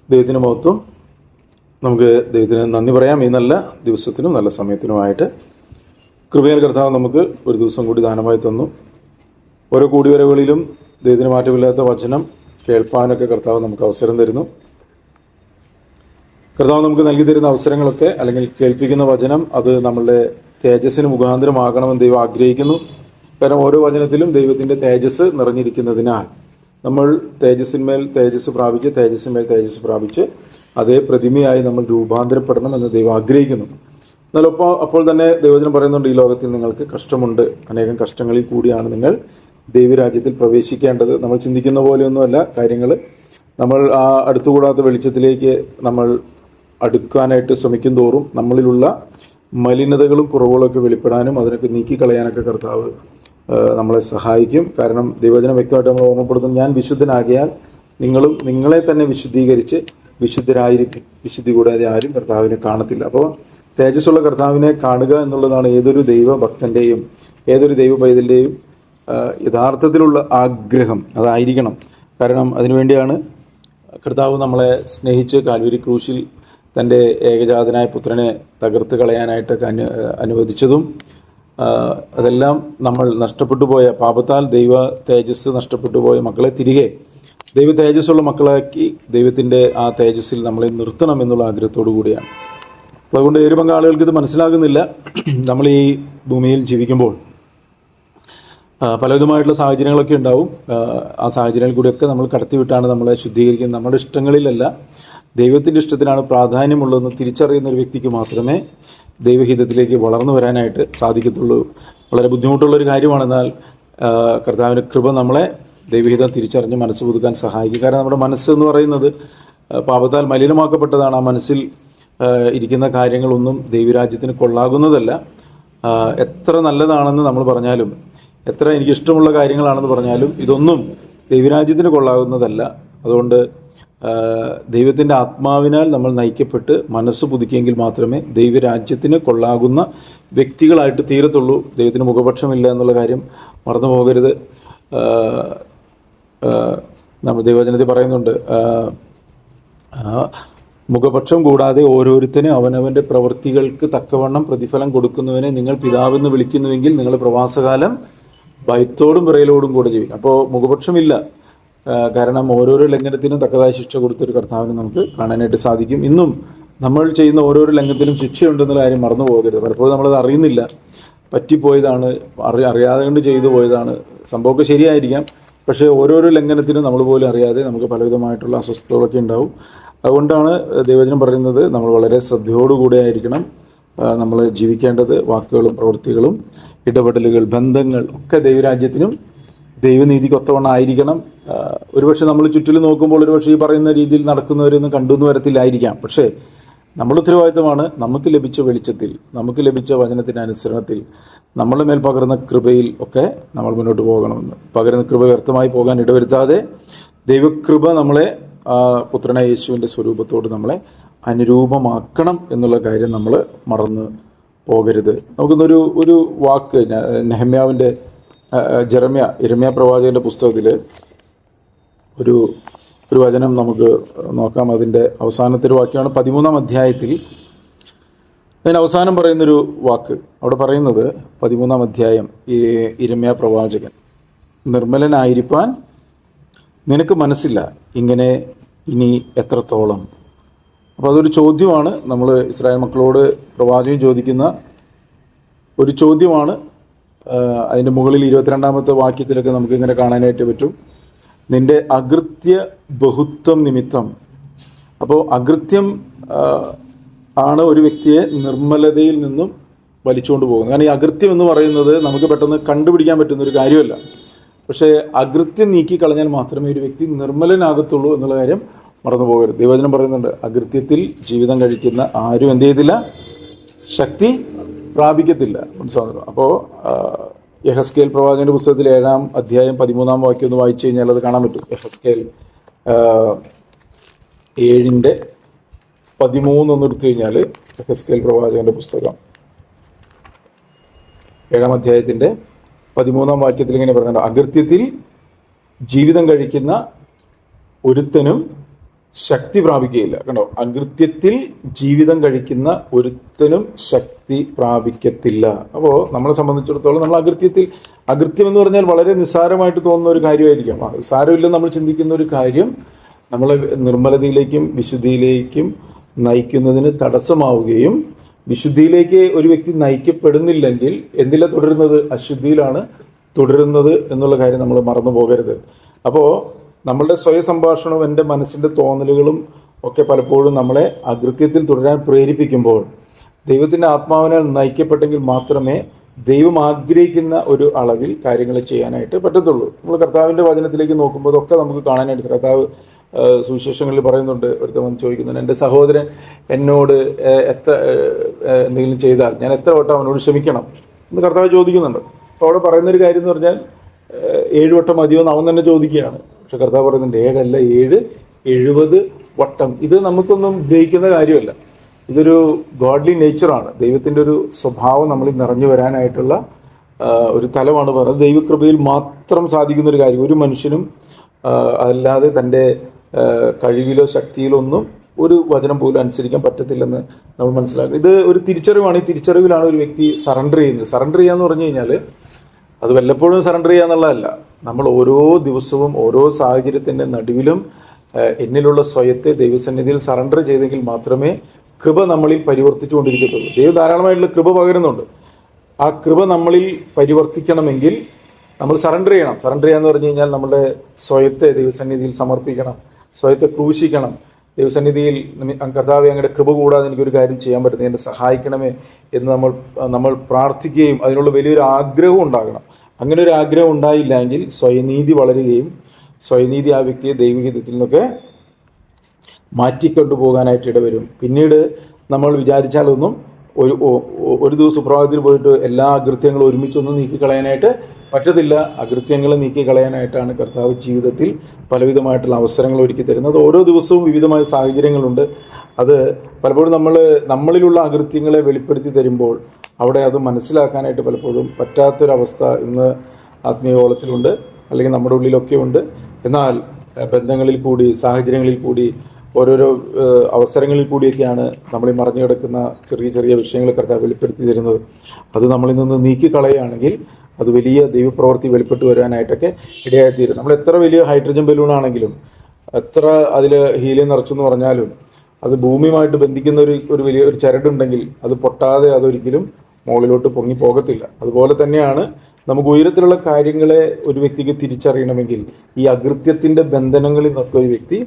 ദൈവത്തിന് മഹത്വം. നമുക്ക് ദൈവത്തിന് നന്ദി പറയാം ഈ നല്ല ദിവസത്തിനും നല്ല സമയത്തിനുമായിട്ട്. കൃപയാൽ കർത്താവ് നമുക്ക് ഒരു ദിവസം കൂടി ദാനമായി തന്നു. ഓരോ കൂടിവരവുകളിലും ദൈവത്തിന് മാറ്റമില്ലാത്ത വചനം കേൾപ്പാനൊക്കെ കർത്താവ് നമുക്ക് അവസരം തരുന്നു. കർത്താവ് നമുക്ക് നൽകി തരുന്ന അവസരങ്ങളൊക്കെ, അല്ലെങ്കിൽ കേൾപ്പിക്കുന്ന വചനം, അത് നമ്മളുടെ തേജസ്സിന് മുഖാന്തരമാകണമെന്ന് ദൈവം ആഗ്രഹിക്കുന്നു. കാരണം ഓരോ വചനത്തിലും ദൈവത്തിൻ്റെ തേജസ് നിറഞ്ഞിരിക്കുന്നതിനാൽ നമ്മൾ തേജസ്സിന്മേൽ തേജസ് പ്രാപിച്ച് അതേ പ്രതിമയായി നമ്മൾ രൂപാന്തരപ്പെടണം എന്ന് ദൈവം ആഗ്രഹിക്കുന്നു. എന്നാൽ അപ്പോൾ തന്നെ ദൈവവചനം പറയുന്നുണ്ട്, ഈ ലോകത്തിൽ നിങ്ങൾക്ക് കഷ്ടമുണ്ട്, അനേകം കഷ്ടങ്ങളിൽ കൂടിയാണ് നിങ്ങൾ ദൈവരാജ്യത്തിൽ പ്രവേശിക്കേണ്ടത്. നമ്മൾ ചിന്തിക്കുന്ന പോലെയൊന്നുമല്ല കാര്യങ്ങൾ. നമ്മൾ ആ അടുത്തുകൂടാത്ത വെളിച്ചത്തിലേക്ക് നമ്മൾ അടുക്കാനായിട്ട് ശ്രമിക്കും തോറും നമ്മളിലുള്ള മലിനതകളും കുറവുകളൊക്കെ വെളിപ്പെടാനും അതിനൊക്കെ നീക്കിക്കളയാനൊക്കെ കർത്താവ് നമ്മളെ സഹായിക്കും. കാരണം ദൈവവചനം വ്യക്തമായിട്ട് നമ്മൾ ഓർമ്മപ്പെടുത്തുന്നു, ഞാൻ വിശുദ്ധനാകിയാൽ നിങ്ങളും നിങ്ങളെ തന്നെ വിശുദ്ധീകരിച്ച് വിശുദ്ധരായിരിക്കും. വിശുദ്ധി കൂടാതെ ആരും കർത്താവിനെ കാണത്തില്ല. അപ്പോൾ തേജസ്സുള്ള കർത്താവിനെ കാണുക എന്നുള്ളതാണ് ഏതൊരു ദൈവഭക്തൻ്റെയും ഏതൊരു ദൈവ പൈതലിൻ്റെയും യഥാർത്ഥത്തിലുള്ള ആഗ്രഹം. അതായിരിക്കണം. കാരണം അതിനുവേണ്ടിയാണ് കർത്താവ് നമ്മളെ സ്നേഹിച്ച് കാൽവരി ക്രൂശിൽ തൻ്റെ ഏകജാതനായ പുത്രനെ തകർത്ത് കളയാനായിട്ടൊക്കെ അനുവദിച്ചതും. അതെല്ലാം നമ്മൾ നഷ്ടപ്പെട്ടു പോയ, പാപത്താൽ ദൈവ തേജസ് നഷ്ടപ്പെട്ടു പോയ മക്കളെ തിരികെ ദൈവ തേജസ്സുള്ള മക്കളാക്കി ദൈവത്തിൻ്റെ ആ തേജസ്സിൽ നമ്മളെ നിർത്തണം എന്നുള്ള ആഗ്രഹത്തോടു കൂടിയാണ്. അപ്പോൾ അതുകൊണ്ട് ഒരു പങ്ക് ആളുകൾക്ക് ഇത് മനസ്സിലാകുന്നില്ല. നമ്മൾ ഈ ഭൂമിയിൽ ജീവിക്കുമ്പോൾ പലവിധമായിട്ടുള്ള സാഹചര്യങ്ങളൊക്കെ ഉണ്ടാവും. ആ സാഹചര്യങ്ങളിൽ കൂടിയൊക്കെ നമ്മൾ കടത്തിവിട്ടാണ് നമ്മളെ ശുദ്ധീകരിക്കുന്നത്. നമ്മുടെ ഇഷ്ടങ്ങളിലല്ല, ദൈവത്തിൻ്റെ ഇഷ്ടത്തിനാണ് പ്രാധാന്യമുള്ളതെന്ന് തിരിച്ചറിയുന്ന ഒരു വ്യക്തിക്ക് മാത്രമേ ദൈവഹിതത്തിലേക്ക് വളർന്നു വരാനായിട്ട് സാധിക്കത്തുള്ളൂ. വളരെ ബുദ്ധിമുട്ടുള്ളൊരു കാര്യമാണ്. എന്നാൽ കർത്താവിൻ്റെ കൃപ നമ്മളെ ദൈവഹിതം തിരിച്ചറിഞ്ഞ് മനസ്സ് പുതുക്കാൻ സഹായിക്കും. കാരണം നമ്മുടെ മനസ്സ് എന്ന് പറയുന്നത് പാപത്താൽ മലിനമാക്കപ്പെട്ടതാണ്. ആ മനസ്സിൽ ഇരിക്കുന്ന കാര്യങ്ങളൊന്നും ദൈവരാജ്യത്തിന് കൊള്ളാകുന്നതല്ല. എത്ര നല്ലതാണെന്ന് നമ്മൾ പറഞ്ഞാലും, എത്ര എനിക്കിഷ്ടമുള്ള കാര്യങ്ങളാണെന്ന് പറഞ്ഞാലും ഇതൊന്നും ദൈവരാജ്യത്തിന് കൊള്ളാകുന്നതല്ല. അതുകൊണ്ട് ദൈവത്തിൻ്റെ ആത്മാവിനാൽ നമ്മൾ നയിക്കപ്പെട്ട് മനസ്സ് പുതുക്കിയെങ്കിൽ മാത്രമേ ദൈവരാജ്യത്തിന് കൊള്ളാകുന്ന വ്യക്തികളായിട്ട് തീരത്തുള്ളൂ. ദൈവത്തിന് മുഖപക്ഷമില്ല എന്നുള്ള കാര്യം മറന്നു പോകരുത്. നമ്മൾ ദൈവവചനത്തിൽ പറയുന്നുണ്ട്, മുഖപക്ഷം കൂടാതെ ഓരോരുത്തരും അവനവൻ്റെ പ്രവൃത്തികൾക്ക് തക്കവണ്ണം പ്രതിഫലം കൊടുക്കുന്നവനെ നിങ്ങൾ പിതാവെന്ന് വിളിക്കുന്നുവെങ്കിൽ നിങ്ങൾ പ്രവാസകാലം ഭയത്തോടും വിറയലോടും കൂടെ ജീവിക്കും. അപ്പോൾ മുഖപക്ഷമില്ല. കാരണം ഓരോരോ ലംഘനത്തിനും തക്കതായ ശിക്ഷ കൊടുത്തൊരു കർത്താവിനെ നമുക്ക് കാണാനായിട്ട് സാധിക്കും. ഇന്നും നമ്മൾ ചെയ്യുന്ന ഓരോരോ ലംഘനത്തിനും ശിക്ഷയുണ്ടെന്നുള്ള കാര്യം മറന്നു പോകരുത്. പലപ്പോഴും നമ്മളത് അറിയുന്നില്ല, പറ്റിപ്പോയതാണ്, അറിയാതെ കൊണ്ട് ചെയ്തു പോയതാണ്. സംഭവമൊക്കെ ശരിയായിരിക്കാം, പക്ഷേ ഓരോരോ ലംഘനത്തിനും നമ്മൾ പോലും അറിയാതെ നമുക്ക് പലവിധമായിട്ടുള്ള അസ്വസ്ഥതകളൊക്കെ ഉണ്ടാവും. അതുകൊണ്ടാണ് ദൈവവചനം പറയുന്നത്, നമ്മൾ വളരെ ശ്രദ്ധയോടുകൂടെ ആയിരിക്കണം നമ്മൾ ജീവിക്കേണ്ടത്. വാക്കുകളും പ്രവൃത്തികളും ഇടപെടലുകൾ, ബന്ധങ്ങൾ ഒക്കെ ദൈവരാജ്യത്തിനും ദൈവനീതിക്കൊത്തവണ്ണം ആയിരിക്കണം. ഒരുപക്ഷെ നമ്മൾ ചുറ്റിലും നോക്കുമ്പോൾ ഒരുപക്ഷെ ഈ പറയുന്ന രീതിയിൽ നടക്കുന്നവരൊന്നും കണ്ടുവെന്ന് വരത്തില്ലായിരിക്കാം. പക്ഷേ നമ്മുടെ ഉത്തരവാദിത്തമാണ് നമുക്ക് ലഭിച്ച വെളിച്ചത്തിൽ, നമുക്ക് ലഭിച്ച വചനത്തിൻ്റെ അനുസരണത്തിൽ, നമ്മളുടെ മേൽ പകർന്ന കൃപയിൽ ഒക്കെ നമ്മൾ മുന്നോട്ട് പോകണമെന്ന്. പകരുന്ന കൃപ വ്യർത്ഥമായി പോകാൻ ഇടവരുത്താതെ ദൈവകൃപ നമ്മളെ പുത്രനായ യേശുവിൻ്റെ സ്വരൂപത്തോട് നമ്മളെ അനുരൂപമാക്കണം എന്നുള്ള കാര്യം നമ്മൾ മറന്ന് പോകരുത്. നമുക്കിന്നൊരു വാക്ക് നെഹമ്യാവിൻ്റെ യിരെമ്യാ പ്രവാചകൻ്റെ പുസ്തകത്തിൽ ഒരു വചനം നമുക്ക് നോക്കാം. അതിൻ്റെ അവസാനത്തെ ഒരു വാക്യമാണ് 13-ാം അധ്യായത്തിൽ. അതിന് അവസാനം പറയുന്നൊരു വാക്ക് അവിടെ പറയുന്നത്, 13-ാം അധ്യായം, ഈ യിരെമ്യാ പ്രവാചകൻ, നിർമ്മലനായിരിക്കാൻ നിനക്ക് മനസ്സില്ല, ഇങ്ങനെ ഇനി എത്രത്തോളം. അപ്പോൾ അതൊരു ചോദ്യമാണ്. നമ്മൾ ഇസ്രായേൽ മക്കളോട് പ്രവാചകൻ ചോദിക്കുന്ന ഒരു ചോദ്യമാണ്. അതിൻ്റെ മുകളിൽ 22-ാമത്തെ വാക്യത്തിലൊക്കെ നമുക്കിങ്ങനെ കാണാനായിട്ട് പറ്റും, നിൻ്റെ അകൃത്യ ബഹുത്വം നിമിത്തം. അപ്പോൾ അകൃത്യം ആണ് ഒരു വ്യക്തിയെ നിർമ്മലതയിൽ നിന്നും വലിച്ചുകൊണ്ട് പോകുന്നത്. കാരണം ഈ അകൃത്യം എന്ന് പറയുന്നത് നമുക്ക് പെട്ടെന്ന് കണ്ടുപിടിക്കാൻ പറ്റുന്നൊരു കാര്യമല്ല. പക്ഷേ അകൃത്യം നീക്കിക്കളഞ്ഞാൽ മാത്രമേ ഒരു വ്യക്തി നിർമ്മലനാകത്തുള്ളൂ എന്നുള്ള കാര്യം മറന്നു പോകരുത്. ദൈവവചനം പറയുന്നുണ്ട്, അകൃത്യത്തിൽ ജീവിതം കഴിക്കുന്ന ആരും എന്ത് ചെയ്തില്ല, ശക്തി പ്രാപിക്കത്തില്ല. മനസ്സിലാകുന്നു. അപ്പോൾ യെഹെസ്കേൽ പ്രവാചകൻ്റെ പുസ്തകത്തിൽ 7-ാം അധ്യായം 13-ാം വാക്യം ഒന്ന് വായിച്ചു കഴിഞ്ഞാൽ അത് കാണാൻ പറ്റും. യെഹെസ്കേൽ 7:13 ഒന്ന് എടുത്തു കഴിഞ്ഞാൽ, യെഹെസ്കേൽ പ്രവാചകൻ്റെ പുസ്തകം 7-ാം അധ്യായത്തിൻ്റെ 13-ാം വാക്യത്തിൽ ഇങ്ങനെ പറയുന്നുണ്ട്, അകൃത്യത്തിൽ ജീവിതം കഴിക്കുന്ന ഒരുത്തനും ശക്തി പ്രാപിക്കുകയില്ല. കണ്ടോ, അകൃത്യത്തിൽ ജീവിതം കഴിക്കുന്ന ഒരുത്തനും ശക്തി പ്രാപിക്കത്തില്ല. അപ്പോൾ നമ്മളെ സംബന്ധിച്ചിടത്തോളം നമ്മൾ അകൃത്യം എന്ന് പറഞ്ഞാൽ വളരെ നിസ്സാരമായിട്ട് തോന്നുന്ന ഒരു കാര്യമായിരിക്കാം. സാരമില്ലെന്ന് നമ്മൾ ചിന്തിക്കുന്ന ഒരു കാര്യം നമ്മളെ നിർമ്മലതയിലേക്കും വിശുദ്ധിയിലേക്കും നയിക്കുന്നതിന് തടസ്സമാവുകയും, വിശുദ്ധിയിലേക്ക് ഒരു വ്യക്തി നയിക്കപ്പെടുന്നില്ലെങ്കിൽ എന്തില തുടരുന്നത്? അശുദ്ധിയിലാണ് തുടരുന്നത് എന്നുള്ള കാര്യം നമ്മൾ മറന്നു പോകരുത്. അപ്പോൾ നമ്മളുടെ സ്വയ സംഭാഷണവും എൻ്റെ മനസ്സിൻ്റെ തോന്നലുകളും ഒക്കെ പലപ്പോഴും നമ്മളെ അകൃത്യത്തിൽ തുടരാൻ പ്രേരിപ്പിക്കുമ്പോൾ ദൈവത്തിൻ്റെ ആത്മാവിനാൽ നയിക്കപ്പെട്ടെങ്കിൽ മാത്രമേ ദൈവം ആഗ്രഹിക്കുന്ന ഒരു അളവിൽ കാര്യങ്ങൾ ചെയ്യാനായിട്ട് പറ്റത്തുള്ളൂ. നമ്മൾ കർത്താവിൻ്റെ വചനത്തിലേക്ക് നോക്കുമ്പോൾ അതൊക്കെ നമുക്ക് കാണാനായിട്ട് കർത്താവ് സുവിശേഷങ്ങളിൽ പറയുന്നുണ്ട്. ഒരുത്തവൻ ചോദിക്കുന്നുണ്ട്, എൻ്റെ സഹോദരൻ എന്നോട് എന്തെങ്കിലും ചെയ്താൽ ഞാൻ എത്ര വട്ടം അവനോട് ക്ഷമിക്കണം എന്ന് കർത്താവ് ചോദിക്കുന്നുണ്ട്. അപ്പോൾ അവിടെ പറയുന്നൊരു കാര്യം എന്ന് പറഞ്ഞാൽ 7 വട്ടം മതിയോ എന്ന് അവൻ തന്നെ ചോദിക്കുകയാണ്. പക്ഷെ കർത്താവ് പറയുന്നുണ്ട് 7 അല്ല 7, 70 വട്ടം. ഇത് നമുക്കൊന്നും ഗ്രഹിക്കുന്ന കാര്യമല്ല. ഇതൊരു ഗോഡ്ലി നേച്ചറാണ്. ദൈവത്തിൻ്റെ ഒരു സ്വഭാവം നമ്മളിൽ നിറഞ്ഞു വരാനായിട്ടുള്ള ഒരു തലമാണ് പറയുന്നത്. ദൈവകൃപയിൽ മാത്രം സാധിക്കുന്ന ഒരു കാര്യം. ഒരു മനുഷ്യനും അല്ലാതെ തൻ്റെ കഴിവിലോ ശക്തിയിലോ ഒന്നും ഒരു വചനം പോലും അനുസരിക്കാൻ പറ്റത്തില്ലെന്ന് നമ്മൾ മനസ്സിലാക്കുക. ഇത് ഒരു തിരിച്ചറിവാണ്. ഈ തിരിച്ചറിവിലാണ് ഒരു വ്യക്തി സറണ്ടർ ചെയ്യുന്നത്. സറണ്ടർ ചെയ്യാന്ന് പറഞ്ഞു കഴിഞ്ഞാൽ അത് വല്ലപ്പോഴും സറണ്ടർ ചെയ്യുക എന്നുള്ളതല്ല. നമ്മൾ ഓരോ ദിവസവും ഓരോ സാഹചര്യത്തിൻ്റെ നടുവിലും എന്നിലുള്ള സ്വയത്തെ ദൈവസന്നിധിയിൽ സറണ്ടർ ചെയ്തെങ്കിൽ മാത്രമേ കൃപ നമ്മളിൽ പരിവർത്തിച്ചുകൊണ്ടിരിക്കത്തുള്ളൂ. ദൈവം ധാരാളമായിട്ടുള്ള കൃപ പകരുന്നുണ്ട്. ആ കൃപ നമ്മളിൽ പരിവർത്തിക്കണമെങ്കിൽ നമ്മൾ സറണ്ടർ ചെയ്യണം. സറണ്ടർ ചെയ്യാന്ന് പറഞ്ഞു കഴിഞ്ഞാൽ നമ്മുടെ സ്വയത്തെ ദൈവസന്നിധിയിൽ സമർപ്പിക്കണം, സ്വയത്തെ ക്രൂശിക്കണം. ദൈവസന്നിധിയിൽ കർത്താവേ അങ്ങയുടെ കൃപ കൂടാതെ എനിക്കൊരു കാര്യം ചെയ്യാൻ പറ്റുന്നത്, എന്നെ സഹായിക്കണമേ എന്ന് നമ്മൾ പ്രാർത്ഥിക്കുകയും അതിനുള്ള വലിയൊരു ആഗ്രഹവും ഉണ്ടാകണം. അങ്ങനെ ഒരു ആഗ്രഹം ഉണ്ടായില്ലെങ്കിൽ സ്വയനീതി വളരുകയും സ്വയനീതി ആ വ്യക്തിയെ ദൈവഹിതത്തിൽ നിന്നൊക്കെ മാറ്റിക്കൊണ്ടു പോകാനായിട്ട് ഇടവരും. പിന്നീട് നമ്മൾ വിചാരിച്ചാലൊന്നും ഒരു ദിവസം സുപ്രഭാതത്തിൽ പോയിട്ട് എല്ലാ അകൃത്യങ്ങളും ഒരുമിച്ചൊന്നും നീക്കിക്കളയാനായിട്ട് പറ്റത്തില്ല. അകൃത്യങ്ങൾ നീക്കിക്കളയാനായിട്ടാണ് കർത്താവ് ജീവിതത്തിൽ പലവിധമായിട്ടുള്ള അവസരങ്ങൾ ഒരുക്കി തരുന്നത്. ഓരോ ദിവസവും വിവിധമായ സാഹചര്യങ്ങളുണ്ട്. അത് പലപ്പോഴും നമ്മളിലുള്ള അകൃത്യങ്ങളെ വെളിപ്പെടുത്തി തരുമ്പോൾ അവിടെ അത് മനസ്സിലാക്കാനായിട്ട് പലപ്പോഴും പറ്റാത്തൊരവസ്ഥ ഇന്ന് ആത്മീയഗോളത്തിലുണ്ട്, അല്ലെങ്കിൽ നമ്മുടെ ഉള്ളിലൊക്കെ ഉണ്ട്. എന്നാൽ ബന്ധങ്ങളിൽ കൂടി, സാഹചര്യങ്ങളിൽ കൂടി, ഓരോരോ അവസരങ്ങളിൽ കൂടിയൊക്കെയാണ് നമ്മൾ ഈ മറഞ്ഞു കിടക്കുന്ന ചെറിയ ചെറിയ വിഷയങ്ങൾ കർത്താവ് വെളിപ്പെടുത്തി തരുന്നത്. അത് നമ്മളിൽ നിന്ന് നീക്കിക്കളയുകയാണെങ്കിൽ അത് വലിയ ദൈവപ്രവൃത്തി വെളിപ്പെട്ട് വരാനായിട്ടൊക്കെ ഇടയായിത്തീരും. നമ്മൾ എത്ര വലിയ ഹൈഡ്രജൻ ബലൂണാണെങ്കിലും, എത്ര അതിൽ ഹീലിയം നിറച്ചെന്ന് പറഞ്ഞാലും, അത് ഭൂമിയുമായിട്ട് ബന്ധിക്കുന്ന ഒരു വലിയ ഒരു ചരടുണ്ടെങ്കിൽ അത് പൊട്ടാതെ അതൊരിക്കലും മുകളിലോട്ട് പൊങ്ങി പോകത്തില്ല. അതുപോലെ തന്നെയാണ് നമുക്ക് ഉയരത്തിലുള്ള കാര്യങ്ങളെ ഒരു വ്യക്തിക്ക് തിരിച്ചറിയണമെങ്കിൽ ഈ അകൃത്യത്തിൻ്റെ ബന്ധനങ്ങളിൽ നിന്നൊക്കെ ഒരു വ്യക്തി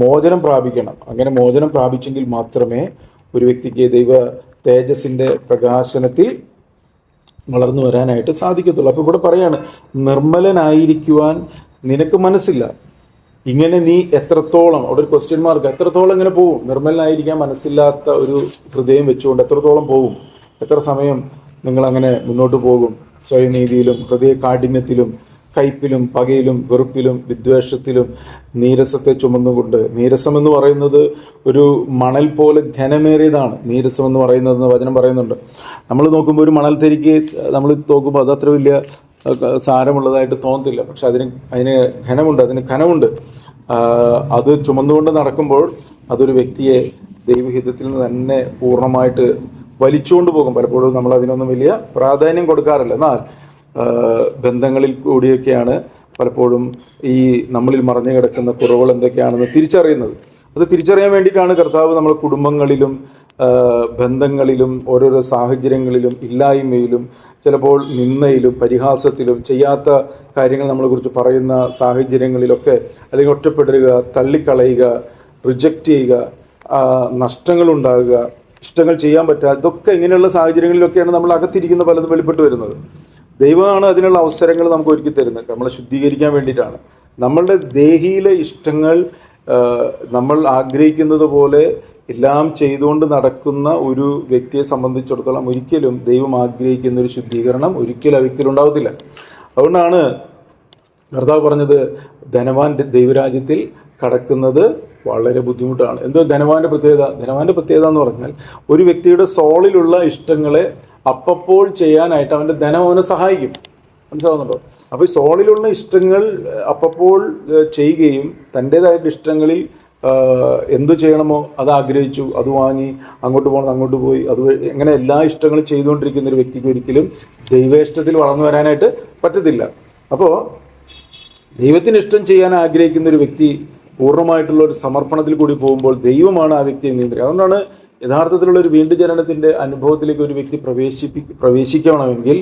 മോചനം പ്രാപിക്കണം. അങ്ങനെ മോചനം പ്രാപിച്ചെങ്കിൽ മാത്രമേ ഒരു വ്യക്തിക്ക് ദൈവ തേജസ്സിൻ്റെ പ്രകാശനത്തിൽ വളർന്നു വരാനായിട്ട് സാധിക്കത്തുള്ളൂ. അപ്പോൾ ഇവിടെ പറയാണ്, നിർമ്മലനായിരിക്കുവാൻ നിനക്ക് മനസ്സില്ല. ഇങ്ങനെ നീ എത്രത്തോളം, അവിടെ ഒരു ക്വസ്റ്റ്യൻ മാർക്ക്, എത്രത്തോളം ഇങ്ങനെ പോവും? നിർമ്മലനായിരിക്കാൻ മനസ്സില്ലാത്ത ഒരു ഹൃദയം വെച്ചുകൊണ്ട് എത്രത്തോളം പോവും? എത്ര സമയം നിങ്ങളങ്ങനെ മുന്നോട്ട് പോകും? സ്വയനീതിയിലും ഹൃദയ കാഠിന്യത്തിലും കയ്പിലും പകയിലും വെറുപ്പിലും വിദ്വേഷത്തിലും നീരസത്തെ ചുമന്നുകൊണ്ട്. നീരസം എന്ന് പറയുന്നത് ഒരു മണൽ പോലെ ഘനമേറിയതാണ്. നീരസം എന്ന് പറയുന്നതെന്ന് വചനം പറയുന്നുണ്ട്. നമ്മൾ നോക്കുമ്പോൾ ഒരു മണൽത്തരിക്ക് നമ്മൾ നോക്കുമ്പോൾ അത് അത്ര വലിയ സാരമുള്ളതായിട്ട് തോന്നത്തില്ല. പക്ഷെ അതിന് ഘനമുണ്ട്, അതിന് ഘനമുണ്ട്. അത് ചുമന്നുകൊണ്ട് നടക്കുമ്പോൾ അതൊരു വ്യക്തിയെ ദൈവഹിതത്തിൽ നിന്ന് തന്നെ പൂർണ്ണമായിട്ട് വലിച്ചുകൊണ്ട് പോകും. പലപ്പോഴും നമ്മൾ അതിനൊന്നും വലിയ പ്രാധാന്യം കൊടുക്കാറില്ല. എന്നാൽ ബന്ധങ്ങളിൽ കൂടിയൊക്കെയാണ് പലപ്പോഴും ഈ നമ്മളിൽ മറഞ്ഞു കിടക്കുന്ന കുറവുകൾ എന്തൊക്കെയാണെന്ന് തിരിച്ചറിയുന്നത്. അത് തിരിച്ചറിയാൻ വേണ്ടിയിട്ടാണ് കർത്താവ് നമ്മുടെ കുടുംബങ്ങളിലും ബന്ധങ്ങളിലും ഓരോരോ സാഹചര്യങ്ങളിലും ഇല്ലായ്മയിലും ചിലപ്പോൾ നിന്ദയിലും പരിഹാസത്തിലും ചെയ്യാത്ത കാര്യങ്ങൾ നമ്മളെക്കുറിച്ച് പറയുന്ന സാഹചര്യങ്ങളിലൊക്കെ, അല്ലെങ്കിൽ ഒറ്റപ്പെടുക, തള്ളിക്കളയുക, റിജക്റ്റ് ചെയ്യുക, നഷ്ടങ്ങളുണ്ടാകുക, ഇഷ്ടങ്ങൾ ചെയ്യാൻ പറ്റുക, ഇതൊക്കെ ഇങ്ങനെയുള്ള സാഹചര്യങ്ങളിലൊക്കെയാണ് നമ്മൾ അകത്തിരിക്കുന്ന പലതും വെളിപ്പെട്ട് വരുന്നത്. ദൈവമാണ് അതിനുള്ള അവസരങ്ങൾ നമുക്ക് ഒരുക്കി തരുന്നത്, നമ്മളെ ശുദ്ധീകരിക്കാൻ വേണ്ടിയിട്ടാണ്. നമ്മളുടെ ദേഹിയിലെ ഇഷ്ടങ്ങൾ നമ്മൾ ആഗ്രഹിക്കുന്നത് പോലെ എല്ലാം ചെയ്തുകൊണ്ട് നടക്കുന്ന ഒരു വ്യക്തിയെ സംബന്ധിച്ചിടത്തോളം ഒരിക്കലും ദൈവം ആഗ്രഹിക്കുന്ന ഒരു ശുദ്ധീകരണം ഒരിക്കലും ആ വ്യക്തിയിൽ ഉണ്ടാവത്തില്ല. അതുകൊണ്ടാണ് കർത്താവ് പറഞ്ഞത്, ധനവാൻ ദൈവരാജ്യത്തിൽ കടക്കുന്നത് വളരെ ബുദ്ധിമുട്ടാണ്. എന്തോ ധനവാന്റെ പ്രത്യേകത എന്ന് പറഞ്ഞാൽ ഒരു വ്യക്തിയുടെ സോളിലുള്ള ഇഷ്ടങ്ങളെ അപ്പോൾ ചെയ്യാനായിട്ട് അവൻ്റെ ധനം അവനെ സഹായിക്കും. മനസ്സിലാവുന്നുണ്ടോ? അപ്പോൾ ഈ സോളിലുള്ള ഇഷ്ടങ്ങൾ അപ്പോൾ ചെയ്യുകയും തൻ്റേതായിട്ട് ഇഷ്ടങ്ങളിൽ എന്ത് ചെയ്യണമോ അത് ആഗ്രഹിച്ചു, അത് വാങ്ങി, അങ്ങോട്ട് പോകണം അങ്ങോട്ട് പോയി, അത് എങ്ങനെ എല്ലാ ഇഷ്ടങ്ങളും ചെയ്തുകൊണ്ടിരിക്കുന്ന ഒരു വ്യക്തിക്ക് ഒരിക്കലും ദൈവേഷ്ടത്തിൽ വളർന്നു വരാനായിട്ട് പറ്റത്തില്ല. അപ്പോൾ ദൈവത്തിന് ഇഷ്ടം ചെയ്യാൻ ആഗ്രഹിക്കുന്ന ഒരു വ്യക്തി പൂർണ്ണമായിട്ടുള്ള ഒരു സമർപ്പണത്തിൽ കൂടി പോകുമ്പോൾ ദൈവമാണ് ആ വ്യക്തിയെ നിയന്ത്രിക്കുക. അതുകൊണ്ടാണ് യഥാർത്ഥത്തിലുള്ള ഒരു വീണ്ടും ജനനത്തിൻ്റെ അനുഭവത്തിലേക്ക് ഒരു വ്യക്തി പ്രവേശിക്കണമെങ്കിൽ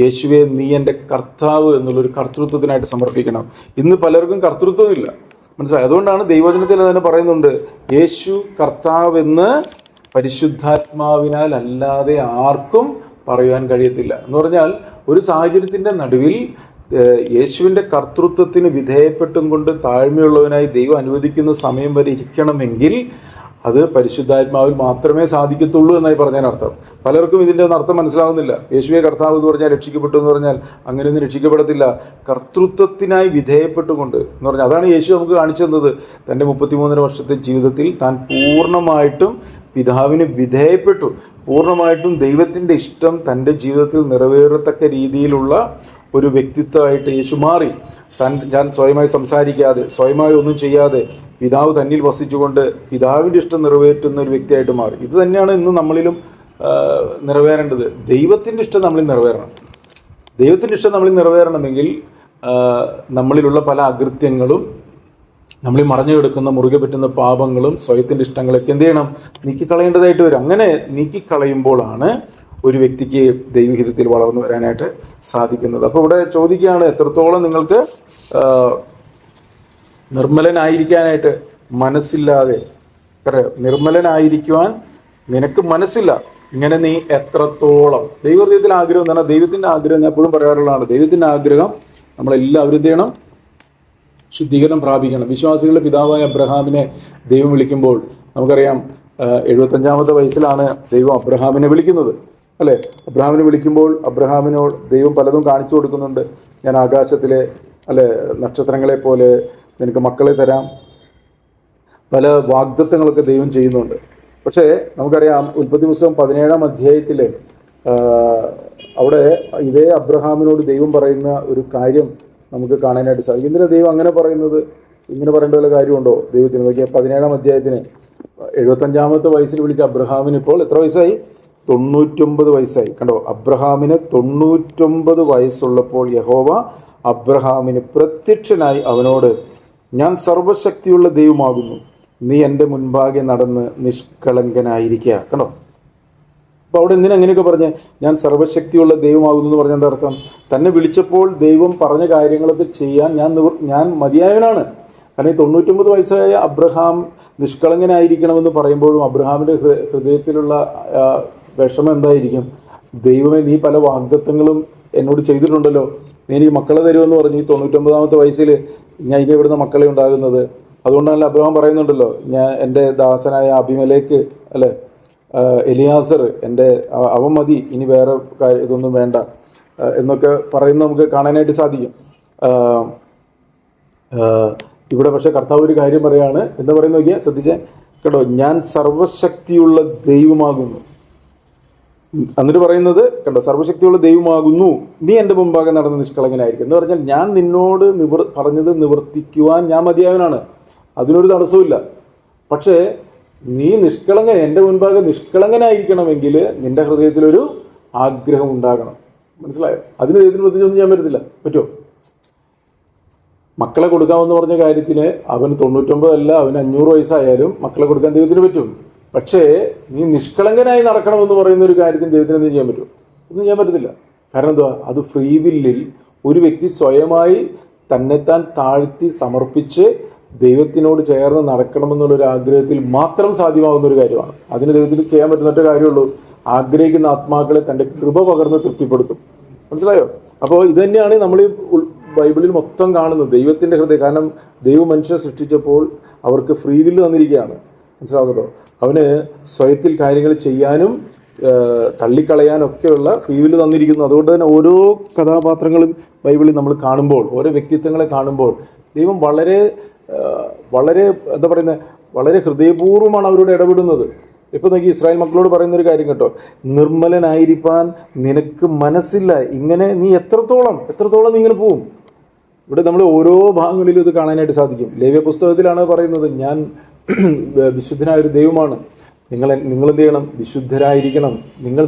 യേശുവെ നീ എൻ്റെ കർത്താവ് എന്നുള്ളൊരു കർത്തൃത്വത്തിനായിട്ട് സമർപ്പിക്കണം. ഇന്ന് പലർക്കും കർത്തൃത്വമില്ല, മനസ്സിലായി. അതുകൊണ്ടാണ് ദൈവവചനത്തിൽ തന്നെ പറയുന്നുണ്ട്, യേശു കർത്താവെന്ന് പരിശുദ്ധാത്മാവിനാൽ അല്ലാതെ ആർക്കും പറയുവാൻ കഴിയത്തില്ല എന്ന് പറഞ്ഞാൽ, ഒരു സാഹചര്യത്തിൻ്റെ നടുവിൽ യേശുവിൻ്റെ കർത്തൃത്വത്തിന് വിധേയപ്പെട്ടും കൊണ്ട് താഴ്മയുള്ളവനായി ദൈവം അനുവദിക്കുന്ന സമയം വരെ ഇരിക്കണമെങ്കിൽ അത് പരിശുദ്ധാത്മാവിൽ മാത്രമേ സാധിക്കത്തുള്ളൂ എന്നായി പറഞ്ഞതിനർത്ഥം. പലർക്കും ഇതിൻ്റെ അർത്ഥം മനസ്സിലാവുന്നില്ല. യേശുവെ കർത്താവ് എന്ന് പറഞ്ഞാൽ രക്ഷിക്കപ്പെട്ടു എന്ന് പറഞ്ഞാൽ അങ്ങനെയൊന്നും രക്ഷിക്കപ്പെടത്തില്ല. കർത്തൃത്വത്തിനായി വിധേയപ്പെട്ടുകൊണ്ട് എന്ന് പറഞ്ഞാൽ അതാണ് യേശു നമുക്ക് കാണിച്ചു തന്നത്. തൻ്റെ 33 വർഷത്തെ ജീവിതത്തിൽ താൻ പൂർണ്ണമായിട്ടും പിതാവിന് വിധേയപ്പെട്ടു, പൂർണ്ണമായിട്ടും ദൈവത്തിൻ്റെ ഇഷ്ടം തൻ്റെ ജീവിതത്തിൽ നിറവേറത്തക്ക രീതിയിലുള്ള ഒരു വ്യക്തിത്വമായിട്ട് യേശു മാറി. ഞാൻ സ്വയമായി സംസാരിക്കാതെ, സ്വയമായി ഒന്നും ചെയ്യാതെ പിതാവ് തന്നിൽ വസിച്ചുകൊണ്ട് പിതാവിൻ്റെ ഇഷ്ടം നിറവേറ്റുന്ന ഒരു വ്യക്തിയായിട്ട് മാറി. ഇത് തന്നെയാണ് ഇന്ന് നമ്മളിലും നിറവേറേണ്ടത്. ദൈവത്തിൻ്റെ ഇഷ്ടം നമ്മളിൽ നിറവേറണം. ദൈവത്തിൻ്റെ ഇഷ്ടം നമ്മളിൽ നിറവേറണമെങ്കിൽ നമ്മളിലുള്ള പല അകൃത്യങ്ങളും, നമ്മളിൽ മറഞ്ഞു കിടക്കുന്ന മുറുകെ പറ്റുന്ന പാപങ്ങളും സ്വയത്തിൻ്റെ ഇഷ്ടങ്ങളൊക്കെ എന്ത് ചെയ്യണം? നീക്കിക്കളയേണ്ടതായിട്ട് വരും. അങ്ങനെ നീക്കിക്കളയുമ്പോഴാണ് ഒരു വ്യക്തിക്ക് ദൈവഹിതത്തിൽ വളർന്നു വരാനായിട്ട് സാധിക്കുന്നത്. അപ്പോൾ ഇവിടെ ചോദിക്കുകയാണ്, എത്രത്തോളം നിങ്ങൾക്ക് നിർമ്മലനായിരിക്കാനായിട്ട് മനസ്സില്ലാതെ, നിർമ്മലനായിരിക്കുവാൻ നിനക്ക് മനസ്സില്ല, ഇങ്ങനെ നീ എത്രത്തോളം. ദൈവഹൃദയത്തിൽ ആഗ്രഹം എന്താണ്? ദൈവത്തിൻ്റെ ആഗ്രഹം ഞാൻ എപ്പോഴും പറയാറുള്ളതാണ്. ദൈവത്തിൻ്റെ ആഗ്രഹം നമ്മളെല്ലാവരും എന്ത് ചെയ്യണം? ശുദ്ധീകരണം പ്രാപിക്കണം. വിശ്വാസികളുടെ പിതാവായ അബ്രഹാമിനെ ദൈവം വിളിക്കുമ്പോൾ നമുക്കറിയാം, 75-ാമത്തെ വയസ്സിലാണ് ദൈവം അബ്രഹാമിനെ വിളിക്കുന്നത്, അല്ലേ? അബ്രഹാമിനെ വിളിക്കുമ്പോൾ അബ്രഹാമിനോട് ദൈവം പലതും കാണിച്ചു കൊടുക്കുന്നുണ്ട്. ഞാൻ ആകാശത്തിലെ നക്ഷത്രങ്ങളെ പോലെ നിനക്ക് മക്കളെ തരാം, പല വാഗ്ദത്തങ്ങളൊക്കെ ദൈവം ചെയ്യുന്നുണ്ട്. പക്ഷേ നമുക്കറിയാം, ഉൽപ്പത്തി പുസ്തകം 17-ാം അധ്യായത്തിൽ അവിടെ ഇതേ അബ്രഹാമിനോട് ദൈവം പറയുന്ന ഒരു കാര്യം നമുക്ക് കാണാനായിട്ട് സാധിക്കും. എന്തിനാ ദൈവം അങ്ങനെ പറയുന്നത്? ഇങ്ങനെ പറയേണ്ട വല്ല കാര്യമുണ്ടോ ദൈവത്തിന്? നോക്കിയാൽ 17-ാം അധ്യായത്തിന് 75-ാമത്തെ വയസ്സിൽ വിളിച്ച അബ്രഹാമിന് ഇപ്പോൾ എത്ര വയസ്സായി? 99 വയസ്സായി. കണ്ടോ, അബ്രഹാമിന് 99 വയസ്സുള്ളപ്പോൾ യഹോവ അബ്രഹാമിന് പ്രത്യക്ഷനായി അവനോട്, ഞാൻ സർവശക്തിയുള്ള ദൈവമാകുന്നു, നീ എൻ്റെ മുൻപാകെ നടന്ന് നിഷ്കളങ്കനായിരിക്കുക. കണ്ടോ, അപ്പോൾ അവിടെ എന്തിനാ അങ്ങനെയൊക്കെ പറഞ്ഞ് ഞാൻ സർവശക്തിയുള്ള ദൈവമാകുന്നു എന്ന് പറഞ്ഞ എന്താ അർത്ഥം? തന്നെ വിളിച്ചപ്പോൾ ദൈവം പറഞ്ഞ കാര്യങ്ങളൊക്കെ ചെയ്യാൻ ഞാൻ മതിയായവനാണ്. കാരണം ഈ 99 വയസ്സായ അബ്രഹാം നിഷ്കളങ്കനായിരിക്കണമെന്ന് പറയുമ്പോഴും അബ്രഹാമിൻ്റെ ഹൃദയത്തിലുള്ള വിഷമം എന്തായിരിക്കും? ദൈവമേ, നീ പല വാഗ്ദത്തങ്ങളും എന്നോട് ചെയ്തിട്ടുണ്ടല്ലോ, നീ എനിക്ക് മക്കളെ തരുമെന്ന് പറഞ്ഞ് ഈ 99-ാമത്തെ വയസ്സിൽ ഞാൻ ഇനി ഇവിടുന്ന് മക്കളെ ഉണ്ടാകുന്നത്. അതുകൊണ്ടാണല്ലോ അബ്രഹാം പറയുന്നുണ്ടല്ലോ, എൻ്റെ ദാസനായ അബിമേലെക്ക്, അല്ലേ, എലിയാസർ അവൻ മതി, ഇനി വേറെ ഇതൊന്നും വേണ്ട എന്നൊക്കെ പറയുന്നത് നമുക്ക് കാണാനായിട്ട് സാധിക്കും. ഇവിടെ പക്ഷെ കർത്താവ് ഒരു കാര്യം പറയാണ്. എന്താ പറയുന്നത് നോക്കിയാൽ ശ്രദ്ധിച്ചേ, കേട്ടോ, ഞാൻ സർവശക്തിയുള്ള ദൈവമാകുന്നു. എന്നിട്ട് പറയുന്നത് കണ്ടോ, സർവശക്തിയുള്ള ദൈവമാകുന്നു, നീ എൻ്റെ മുമ്പാകെ നടന്ന് നിഷ്കളങ്കനായിരിക്കും എന്ന് പറഞ്ഞാൽ ഞാൻ നിന്നോട് പറഞ്ഞത് നിവർത്തിക്കുവാൻ ഞാൻ മതിയായവനാണ്, അതിനൊരു തടസ്സമില്ല. പക്ഷേ നീ എൻ്റെ മുൻപാകെ നിഷ്കളങ്കനായിരിക്കണമെങ്കിൽ നിന്റെ ഹൃദയത്തിലൊരു ആഗ്രഹം ഉണ്ടാകണം. മനസ്സിലായോ? അതിന് ദൈവത്തിന് പ്രത്യേകിച്ചൊന്നും ചെയ്യാൻ പറ്റത്തില്ല. പറ്റുമോ? മക്കളെ കൊടുക്കാമെന്ന് പറഞ്ഞ കാര്യത്തിന് അവന് 99 അല്ല, അവന് 500 വയസ്സായാലും മക്കളെ കൊടുക്കാൻ ദൈവത്തിന് പറ്റും. പക്ഷേ നീ നിഷ്കളങ്കനായി നടക്കണമെന്ന് പറയുന്ന ഒരു കാര്യത്തിന് ദൈവത്തിന് എന്ത് ചെയ്യാൻ പറ്റും? ഒന്നും ചെയ്യാൻ പറ്റത്തില്ല. കാരണം എന്തുവാ? അത് ഫ്രീ വില്ലിൽ ഒരു വ്യക്തി സ്വയമായി തന്നെത്താൻ താഴ്ത്തി സമർപ്പിച്ച് ദൈവത്തിനോട് ചേർന്ന് നടക്കണമെന്നുള്ളൊരു ആഗ്രഹത്തിൽ മാത്രം സാധ്യമാകുന്ന ഒരു കാര്യമാണ്. അതിന് ദൈവത്തിന് ചെയ്യാൻ പറ്റുന്ന ഒറ്റ കാര്യമുള്ളൂ, ആഗ്രഹിക്കുന്ന ആത്മാക്കളെ തൻ്റെ കൃപ പകർന്ന് തൃപ്തിപ്പെടുത്തും. മനസ്സിലായോ? അപ്പോൾ ഇത് തന്നെയാണ് നമ്മൾ ഈ ബൈബിളിൽ മൊത്തം കാണുന്നത്, ദൈവത്തിൻ്റെ ഹൃദയം. കാരണം ദൈവം മനുഷ്യനെ സൃഷ്ടിച്ചപ്പോൾ അവർക്ക് ഫ്രീ വില്ല് തന്നിരിക്കുകയാണ്. മനസ്സിലാവുമല്ലോ? അവന് സ്വയത്തിൽ കാര്യങ്ങൾ ചെയ്യാനും തള്ളിക്കളയാനൊക്കെയുള്ള ഫ്രീ വില്ല് തന്നിരിക്കുന്നു. അതുകൊണ്ട് തന്നെ ഓരോ കഥാപാത്രങ്ങളും ബൈബിളിൽ നമ്മൾ കാണുമ്പോൾ, ഓരോ വ്യക്തിത്വങ്ങളെ കാണുമ്പോൾ ദൈവം വളരെ എന്താ പറയുന്നത്, വളരെ ഹൃദയപൂർവ്വമാണ് അവരോട് ഇടപെടുന്നത്. ഇപ്പോൾ നോക്കി, ഇസ്രായേൽ മക്കളോട് പറയുന്നൊരു കാര്യം കേട്ടോ, നിർമ്മലനായിരിക്കാൻ നിനക്ക് മനസ്സില്ല, ഇങ്ങനെ നീ എത്രത്തോളം നീ ഇങ്ങനെ പോവും. ഇവിടെ നമ്മൾ ഓരോ ഭാഗങ്ങളിലും ഇത് കാണാനായിട്ട് സാധിക്കും. ലേവ്യ പുസ്തകത്തിലാണ് പറയുന്നത്, ഞാൻ വിശുദ്ധനായ ഒരു ദൈവമാണ്. നിങ്ങൾ എന്ത് ചെയ്യണം? വിശുദ്ധരായിരിക്കണം.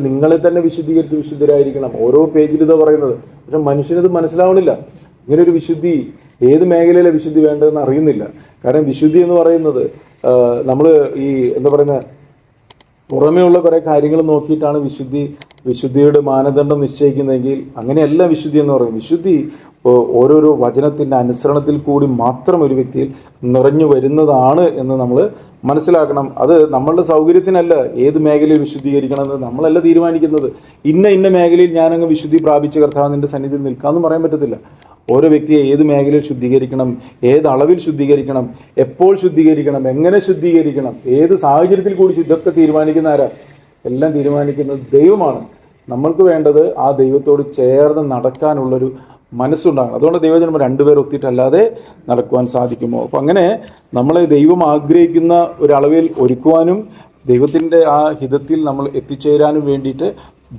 നിങ്ങളെ തന്നെ വിശുദ്ധീകരിച്ച് വിശുദ്ധരായിരിക്കണം. ഓരോ പേജിൽ ഇതാ പറയുന്നത്. പക്ഷെ മനുഷ്യനത് മനസ്സിലാവണില്ല. ഇങ്ങനെ ഒരു വിശുദ്ധി ഏത് മേഖലയിലെ വിശുദ്ധി വേണ്ടതെന്ന് അറിയുന്നില്ല. കാരണം വിശുദ്ധി എന്ന് പറയുന്നത് നമ്മൾ ഈ എന്താ പറയുന്ന പുറമേ ഉള്ള കുറേ കാര്യങ്ങൾ നോക്കിയിട്ടാണ് വിശുദ്ധിയുടെ മാനദണ്ഡം നിശ്ചയിക്കുന്നതെങ്കിൽ അങ്ങനെയല്ല വിശുദ്ധി എന്ന് പറയും. വിശുദ്ധി ഓരോരോ വചനത്തിൻ്റെ അനുസരണത്തിൽ കൂടി മാത്രം ഒരു വ്യക്തിയിൽ നിറഞ്ഞു വരുന്നതാണ് എന്ന് നമ്മൾ മനസ്സിലാക്കണം. അത് നമ്മളുടെ സൗകര്യത്തിനല്ല ഏത് മേഖലയിൽ വിശുദ്ധീകരിക്കണമെന്ന് നമ്മളല്ല തീരുമാനിക്കുന്നത്. ഇന്ന മേഖലയിൽ ഞാനങ്ങ് വിശുദ്ധി പ്രാപിച്ച കർത്താവിൻ്റെ സന്നിധിയിൽ നിൽക്കാമെന്ന് പറയാൻ പറ്റത്തില്ല. ഓരോ വ്യക്തിയെ ഏത് മേഖലയിൽ ശുദ്ധീകരിക്കണം, ഏത് അളവിൽ ശുദ്ധീകരിക്കണം, എപ്പോൾ ശുദ്ധീകരിക്കണം, എങ്ങനെ ശുദ്ധീകരിക്കണം, ഏത് സാഹചര്യത്തിൽ കൂടി ഇതൊക്കെ തീരുമാനിക്കുന്ന ആരാ? എല്ലാം തീരുമാനിക്കുന്നത് ദൈവമാണ്. നമ്മൾക്ക് വേണ്ടത് ആ ദൈവത്തോട് ചേർന്ന് നടക്കാനുള്ളൊരു മനസ്സുണ്ടാകണം. അതുകൊണ്ട് ദൈവജനം രണ്ടുപേർ ഒത്തിട്ടല്ലാതെ നടക്കുവാൻ സാധിക്കുമോ? അപ്പം അങ്ങനെ നമ്മളെ ദൈവം ആഗ്രഹിക്കുന്ന ഒരളവിൽ ഒരുക്കുവാനും ദൈവത്തിൻ്റെ ആ ഹിതത്തിൽ നമ്മൾ എത്തിച്ചേരാനും വേണ്ടിയിട്ട്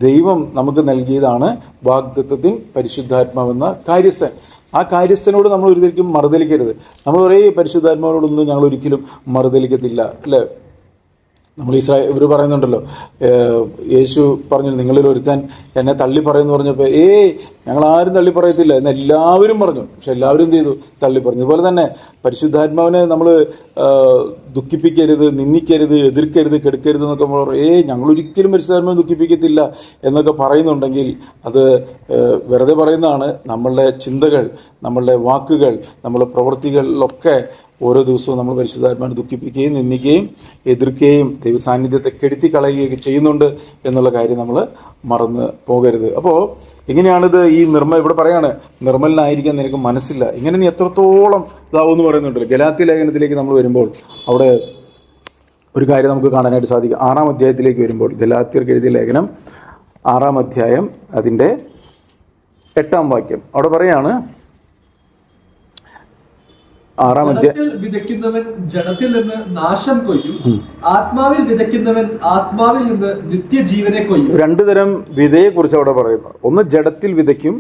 ദൈവം നമുക്ക് നൽകിയതാണ് വാഗ്ദത്തത്തിൻ പരിശുദ്ധാത്മാവെന്ന കാര്യസ്ഥൻ. ആ കാര്യസ്ഥനോട് നമ്മൾ ഒരിക്കലും മറുതലിക്കരുത്. നമ്മൾ പറയും പരിശുദ്ധാത്മാവിനോടൊന്നും ഞങ്ങൾ ഒരിക്കലും മറുതലിക്കത്തില്ല, അല്ലേ? നമ്മൾ ഇവർ പറയുന്നുണ്ടല്ലോ, യേശു പറഞ്ഞു നിങ്ങളിൽ ഒരുത്താൻ എന്നെ തള്ളി പറയുമെന്ന് പറഞ്ഞപ്പോൾ ഞങ്ങൾ ആരും തള്ളി പറയത്തില്ല എന്ന് എല്ലാവരും പറഞ്ഞു. പക്ഷെ എല്ലാവരും എന്ത് ചെയ്തു? തള്ളി പറഞ്ഞു. അതുപോലെ തന്നെ പരിശുദ്ധാത്മാവിനെ നമ്മൾ ദുഃഖിപ്പിക്കരുത്, നിന്ദിക്കരുത്, എതിർക്കരുത്, കെടുക്കരുത് എന്നൊക്കെ നമ്മൾ പറയും. ഞങ്ങളൊരിക്കലും പരിശുദ്ധാത്മാവിനെ ദുഃഖിപ്പിക്കത്തില്ല എന്നൊക്കെ പറയുന്നുണ്ടെങ്കിൽ അത് വെറുതെ പറയുന്നതാണ്. നമ്മളുടെ ചിന്തകൾ, നമ്മളുടെ വാക്കുകൾ, നമ്മളുടെ പ്രവൃത്തികളിലൊക്കെ ഓരോ ദിവസവും നമ്മൾ പരിശുദ്ധാത്മാവിനെ ദുഃഖിപ്പിക്കുകയും നിന്ദിക്കുകയും എതിർക്കുകയും ദൈവസാന്നിധ്യത്തെ കെടുത്തി കളയുകയൊക്കെ ചെയ്യുന്നുണ്ട് എന്നുള്ള കാര്യം നമ്മൾ മറന്ന് പോകരുത്. അപ്പോൾ ഇങ്ങനെയാണിത്. ഈ ഇവിടെ പറയാണ് നിർമ്മലനായിരിക്കാൻ നിനക്ക് മനസ്സില്ല. ഇങ്ങനെ നീ എത്രത്തോളം ഇതാവുമെന്ന് പറയുന്നുണ്ടല്ലോ. ഗലാത്യ ലേഖനത്തിലേക്ക് നമ്മൾ വരുമ്പോൾ അവിടെ ഒരു കാര്യം നമുക്ക് കാണാനായിട്ട് സാധിക്കും. 6-ാം അധ്യായത്തിലേക്ക് വരുമ്പോൾ ഗലാത്യർക്ക് എഴുതിയ ലേഖനം 6-ാം അധ്യായം അതിൻ്റെ 8-ാം വാക്യം അവിടെ പറയാണ്, 6-ാം അധ്യായം, വിതയ്ക്കുന്നവൻ ജഡത്തിൽ നിന്ന് നാശം കൊയ്യും, ആത്മാവിൽ വിതയ്ക്കുന്നവൻ ആത്മാവിൽ നിന്ന് നിത്യജീവനെ കൊയ്യും. 2 തരം വിതയെ കുറിച്ച് അവിടെ പറയുന്നു. ഒന്ന് ജഡത്തിൽ വിതയ്ക്കും,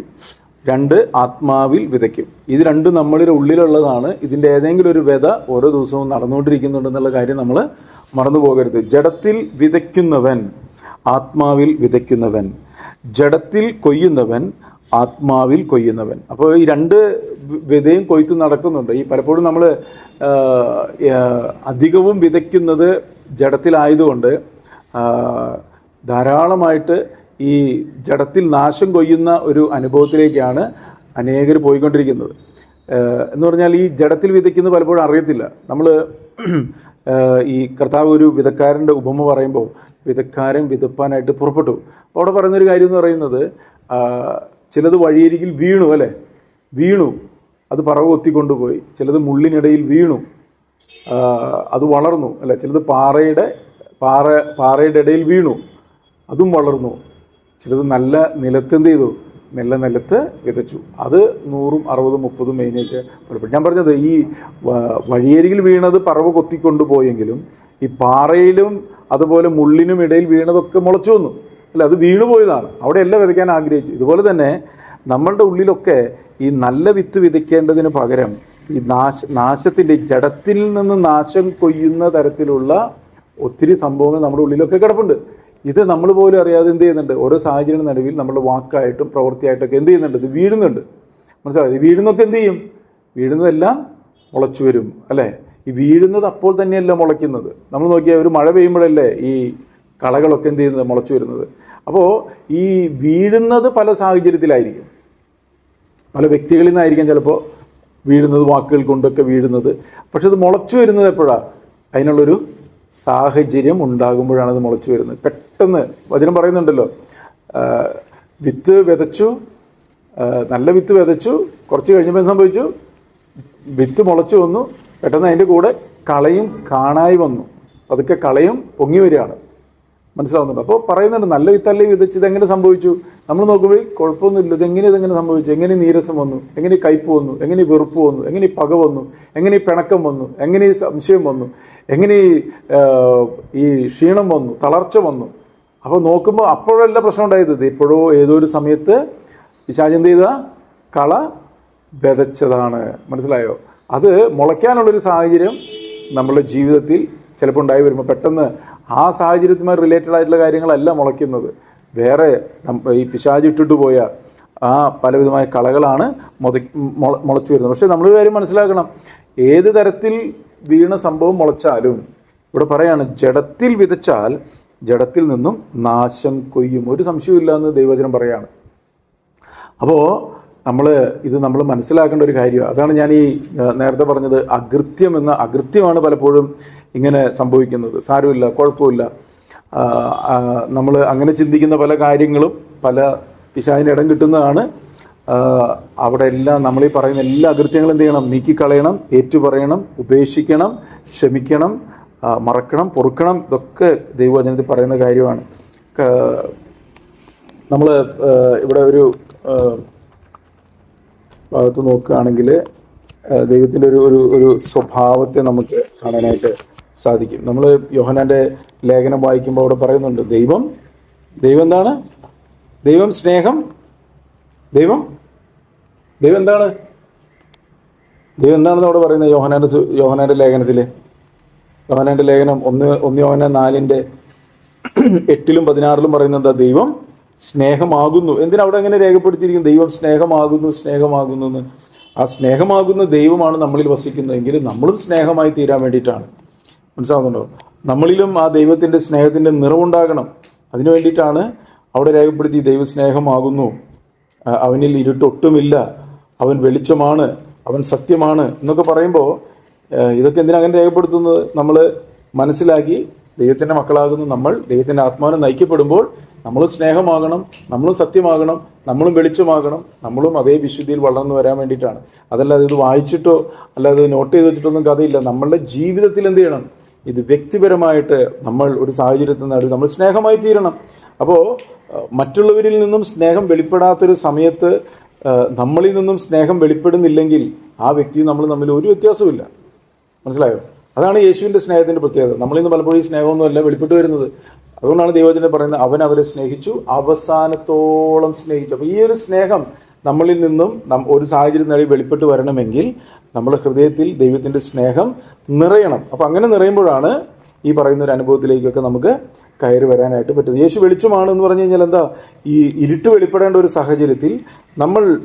2 ആത്മാവിൽ വിതയ്ക്കും. ഇത് രണ്ടും നമ്മളുടെ ഉള്ളിലുള്ളതാണ്. ഇതിൻ്റെ ഏതെങ്കിലും ഒരു വിത ഓരോ ദിവസവും നടന്നുകൊണ്ടിരിക്കുന്നുണ്ടെന്നുള്ള കാര്യം നമ്മൾ മറന്നു പോകരുത്. ജഡത്തിൽ വിതയ്ക്കുന്നവൻ, ആത്മാവിൽ വിതയ്ക്കുന്നവൻ, ജഡത്തിൽ കൊയ്യുന്നവൻ, ആത്മാവിൽ കൊയ്യുന്നവൻ. അപ്പോൾ ഈ 2 വിതയും കൊയ്ത്ത് നടക്കുന്നുണ്ട്. ഈ പലപ്പോഴും നമ്മൾ അധികവും വിതയ്ക്കുന്നത് ജഡത്തിലായതുകൊണ്ട് ധാരാളമായിട്ട് ഈ ജഡത്തിൽ നാശം കൊയ്യുന്ന ഒരു അനുഭവത്തിലേക്കാണ് അനേകർ പോയിക്കൊണ്ടിരിക്കുന്നത്. എന്ന് പറഞ്ഞാൽ ഈ ജഡത്തിൽ വിതയ്ക്കുന്നത് പലപ്പോഴും അറിയത്തില്ല. നമ്മൾ ഈ കർത്താവ് ഒരു വിതക്കാരൻ്റെ ഉപമ പറയുമ്പോൾ വിതക്കാരൻ വിതപ്പാനായിട്ട് പുറപ്പെട്ടു. അവിടെ പറയുന്നൊരു കാര്യം എന്ന് പറയുന്നത്, ചിലത് വഴിയരികിൽ വീണു, അല്ലേ? വീണു, അത് പറവ് കൊത്തിക്കൊണ്ടുപോയി. ചിലത് മുള്ളിനിടയിൽ വീണു, അത് വളർന്നു, അല്ലെ? ചിലത് പാറയുടെ ഇടയിൽ വീണു, അതും വളർന്നു. ചിലത് നല്ല നിലത്ത് എന്ത് ചെയ്തു? നല്ല നിലത്ത് വിതച്ചു, അത് 100, 60, 30 മേനിയൊക്കെ പുറപ്പെട്ടു. ഞാൻ പറഞ്ഞത് ഈ വഴിയരികിൽ വീണത് പറവ് കൊത്തിക്കൊണ്ടുപോയെങ്കിലും ഈ പാറയിലും അതുപോലെ മുള്ളിനും ഇടയിൽ വീണതൊക്കെ മുളച്ചു വന്നു, അല്ല? അത് വീണുപോയതാണ്. അവിടെയല്ല വിതയ്ക്കാൻ ആഗ്രഹിച്ചു. ഇതുപോലെ തന്നെ നമ്മളുടെ ഉള്ളിലൊക്കെ ഈ നല്ല വിത്ത് വിതയ്ക്കേണ്ടതിന് പകരം ഈ നാശത്തിൻ്റെ ജഡത്തിൽ നിന്ന് നാശം കൊയ്യുന്ന തരത്തിലുള്ള ഒത്തിരി സംഭവങ്ങൾ നമ്മുടെ ഉള്ളിലൊക്കെ കിടപ്പുണ്ട്. ഇത് നമ്മൾ പോലും അറിയാതെ എന്ത് ചെയ്യുന്നുണ്ട്? ഓരോ സാഹചര്യ നടുവിൽ നമ്മുടെ വാക്കായിട്ടും പ്രവൃത്തിയായിട്ടൊക്കെ എന്ത് ചെയ്യുന്നുണ്ട്? ഇത് വീഴുന്നുണ്ട്. മനസ്സിലായി? വീഴുന്നൊക്കെ എന്ത് ചെയ്യും? വീഴുന്നതെല്ലാം മുളച്ചു വരും, അല്ലേ? ഈ വീഴുന്നത് അപ്പോൾ തന്നെയല്ല മുളയ്ക്കുന്നത്. നമ്മൾ നോക്കിയാൽ ഒരു മഴ പെയ്യുമ്പോഴല്ലേ ഈ കളകളൊക്കെ എന്ത് ചെയ്യുന്നത്? മുളച്ചു വരുന്നത്. അപ്പോൾ ഈ വീഴുന്നത് പല സാഹചര്യത്തിലായിരിക്കും, പല വ്യക്തികളിൽ നിന്നായിരിക്കാം ചിലപ്പോൾ വീഴുന്നത്, വാക്കുകൾ കൊണ്ടൊക്കെ വീഴുന്നത്. പക്ഷെ അത് മുളച്ചു വരുന്നത് എപ്പോഴാണ്? അതിനുള്ളൊരു സാഹചര്യം ഉണ്ടാകുമ്പോഴാണ് അത് മുളച്ചു വരുന്നത്. പെട്ടെന്ന് വചനം പറയുന്നുണ്ടല്ലോ, വിത്ത് വിതച്ചു, നല്ല വിത്ത് വിതച്ചു, കുറച്ച് കഴിഞ്ഞപ്പോൾ എന്ത് സംഭവിച്ചു? വിത്ത് മുളച്ചു വന്നു, പെട്ടെന്ന് അതിൻ്റെ കൂടെ കളയും കാണായി വന്നു. അതൊക്കെ കളയും പൊങ്ങി വരികയാണ്. മനസ്സിലാവുന്നുണ്ട്? അപ്പോൾ പറയുന്നുണ്ട് നല്ല വിത്തല്ലേ വിതച്ച്. ഇതെങ്ങനെ സംഭവിച്ചു? നമ്മൾ നോക്കുമ്പോൾ കുഴപ്പമൊന്നുമില്ല, ഇതെങ്ങനെ സംഭവിച്ചു? എങ്ങനെ നീരസം വന്നു? എങ്ങനെ കയ്പ് വന്നു? എങ്ങനെ വെറുപ്പ് വന്നു? എങ്ങനെ പക വന്നു? എങ്ങനെ പിണക്കം വന്നു? എങ്ങനെ സംശയം വന്നു? എങ്ങനെ ഈ ക്ഷീണം വന്നു? തളർച്ച വന്നു? അപ്പോൾ നോക്കുമ്പോൾ അപ്പോഴല്ല പ്രശ്നം ഉണ്ടായത്, ഇപ്പോഴോ ഏതോ ഒരു സമയത്ത് പിശാച് എന്ത് ചെയ്ത കള വിതച്ചതാണ്. മനസ്സിലായോ? അത് മുളയ്ക്കാനുള്ളൊരു സാഹചര്യം നമ്മളുടെ ജീവിതത്തിൽ ചിലപ്പോൾ ഉണ്ടായി വരുമ്പോൾ പെട്ടെന്ന് ആ സാഹചര്യത്തുമായി റിലേറ്റഡ് ആയിട്ടുള്ള കാര്യങ്ങളല്ല മുളയ്ക്കുന്നത്. വേറെ ഈ പിശാച് ഇട്ടിട്ട് പോയ ആ പലവിധമായ കളകളാണ് മുളച്ചു വരുന്നത്. പക്ഷേ നമ്മളൊരു കാര്യം മനസ്സിലാക്കണം, ഏത് തരത്തിൽ വീണ സംഭവം മുളച്ചാലും ഇവിടെ പറയാണ്, ജഡത്തിൽ വിതച്ചാൽ ജഡത്തിൽ നിന്നും നാശം കൊയ്യും. ഒരു സംശയമില്ല എന്ന് ദൈവവചനം പറയാണ്. അപ്പോൾ നമ്മൾ മനസ്സിലാക്കേണ്ട ഒരു കാര്യമാണ്. അതാണ് ഞാൻ ഈ നേരത്തെ പറഞ്ഞത്, അകൃത്യമാണ് പലപ്പോഴും ഇങ്ങനെ സംഭവിക്കുന്നത്. സാരമില്ല, കുഴപ്പമില്ല, നമ്മൾ അങ്ങനെ ചിന്തിക്കുന്ന പല കാര്യങ്ങളും പല പിശാചിന് ഇടം കിട്ടുന്നതാണ്. അവിടെ എല്ലാം നമ്മളീ പറയുന്ന എല്ലാ അകൃത്യങ്ങളും എന്ത് ചെയ്യണം? നീക്കിക്കളയണം, ഏറ്റുപറയണം, ഉപേക്ഷിക്കണം, ക്ഷമിക്കണം, മറക്കണം, പൊറുക്കണം. ഇതൊക്കെ ദൈവവചനത്തിൽ പറയുന്ന കാര്യമാണ്. നമ്മൾ ഇവിടെ ഒരു ഭാഗത്ത് നോക്കുകയാണെങ്കിൽ ദൈവത്തിൻ്റെ ഒരു സ്വഭാവത്തെ നമുക്ക് കാണാനായിട്ട് സാധിക്കും. നമ്മൾ യോഹന്നാൻ്റെ ലേഖനം വായിക്കുമ്പോൾ അവിടെ പറയുന്നുണ്ട്, ദൈവം എന്താണ്? ദൈവം സ്നേഹം. ദൈവം എന്താണ്? ദൈവം എന്താണെന്ന് അവിടെ പറയുന്നത് യോഹന്നാൻ്റെ ലേഖനത്തിൽ. യോഹന്നാൻ്റെ ലേഖനം 1 യോഹന്നാൻ 4:8 16 പറയുന്നത് എന്താ? ദൈവം സ്നേഹമാകുന്നു. എന്തിനവിടെ അങ്ങനെ രേഖപ്പെടുത്തിയിരിക്കും? ദൈവം സ്നേഹമാകുന്നു എന്ന്. ആ സ്നേഹമാകുന്ന ദൈവമാണ് നമ്മളിൽ വസിക്കുന്നതെങ്കിൽ നമ്മളും സ്നേഹമായി തീരാൻ വേണ്ടിയിട്ടാണ്. മനസ്സിലാവുന്നുണ്ടോ? നമ്മളിലും ആ ദൈവത്തിൻ്റെ സ്നേഹത്തിൻ്റെ നിറവുണ്ടാകണം. അതിനു വേണ്ടിയിട്ടാണ് അവിടെ രേഖപ്പെടുത്തി, ദൈവം സ്നേഹമാകുന്നു, അവനിൽ ഇരുട്ടൊട്ടുമില്ല, അവൻ വെളിച്ചമാണ്, അവൻ സത്യമാണ് എന്നൊക്കെ പറയുമ്പോൾ ഇതൊക്കെ എന്തിനാ അങ്ങനെ രേഖപ്പെടുത്തുന്നത്? നമ്മൾ മനസ്സിലാക്കി ദൈവത്തിൻ്റെ മക്കളാകുന്ന നമ്മൾ ദൈവത്തിൻ്റെ ആത്മാവിനെ നയിക്കപ്പെടുമ്പോൾ നമ്മളും സ്നേഹമാകണം, നമ്മളും സത്യമാകണം, നമ്മളും വെളിച്ചമാകണം, നമ്മളും അതേ വിശുദ്ധിയിൽ വളർന്നു വരാൻ വേണ്ടിയിട്ടാണ്. അതല്ലാതെ ഇത് വായിച്ചിട്ടോ അല്ലാതെ നോട്ട് ചെയ്ത് വെച്ചിട്ടൊന്നും കഥയില്ല. നമ്മളുടെ ജീവിതത്തിൽ എന്ത് ചെയ്യണം? ഇത് വ്യക്തിപരമായിട്ട് നമ്മൾ ഒരു സാഹചര്യത്തിൽ നടുവ് നമ്മൾ സ്നേഹമായി തീരണം. അപ്പോൾ മറ്റുള്ളവരിൽ നിന്നും സ്നേഹം വെളിപ്പെടാത്തൊരു സമയത്ത് നമ്മളിൽ നിന്നും സ്നേഹം വെളിപ്പെടുന്നില്ലെങ്കിൽ ആ വ്യക്തി നമ്മൾ തമ്മിൽ ഒരു വ്യത്യാസവുമില്ല. മനസ്സിലായോ? അതാണ് യേശുവിൻ്റെ സ്നേഹത്തിൻ്റെ പ്രത്യേകത. നമ്മളിൽ നിന്ന് പലപ്പോഴും ഈ സ്നേഹമൊന്നുമല്ല വെളിപ്പെട്ട് വരുന്നത്. അതുകൊണ്ടാണ് ദൈവവചനം പറയുന്നത്, അവൻ അവരെ സ്നേഹിച്ചു, അവസാനത്തോളം സ്നേഹിച്ചു. അപ്പോൾ ഈ ഒരു സ്നേഹം നമ്മളിൽ നിന്നും ഒരു സാഹചര്യം നേടി വെളിപ്പെട്ട് വരണമെങ്കിൽ നമ്മുടെ ഹൃദയത്തിൽ ദൈവത്തിൻ്റെ സ്നേഹം നിറയണം. അപ്പോൾ അങ്ങനെ നിറയുമ്പോഴാണ് ഈ പറയുന്ന ഒരു അനുഭവത്തിലേക്കൊക്കെ നമുക്ക് കയറി വരാനായിട്ട് പറ്റുന്നത്. യേശു വെളിച്ചമാണ് എന്ന് പറഞ്ഞു കഴിഞ്ഞാൽ എന്താ? ഈ ഇരുട്ട് വെളിപ്പെടേണ്ട ഒരു സാഹചര്യത്തിൽ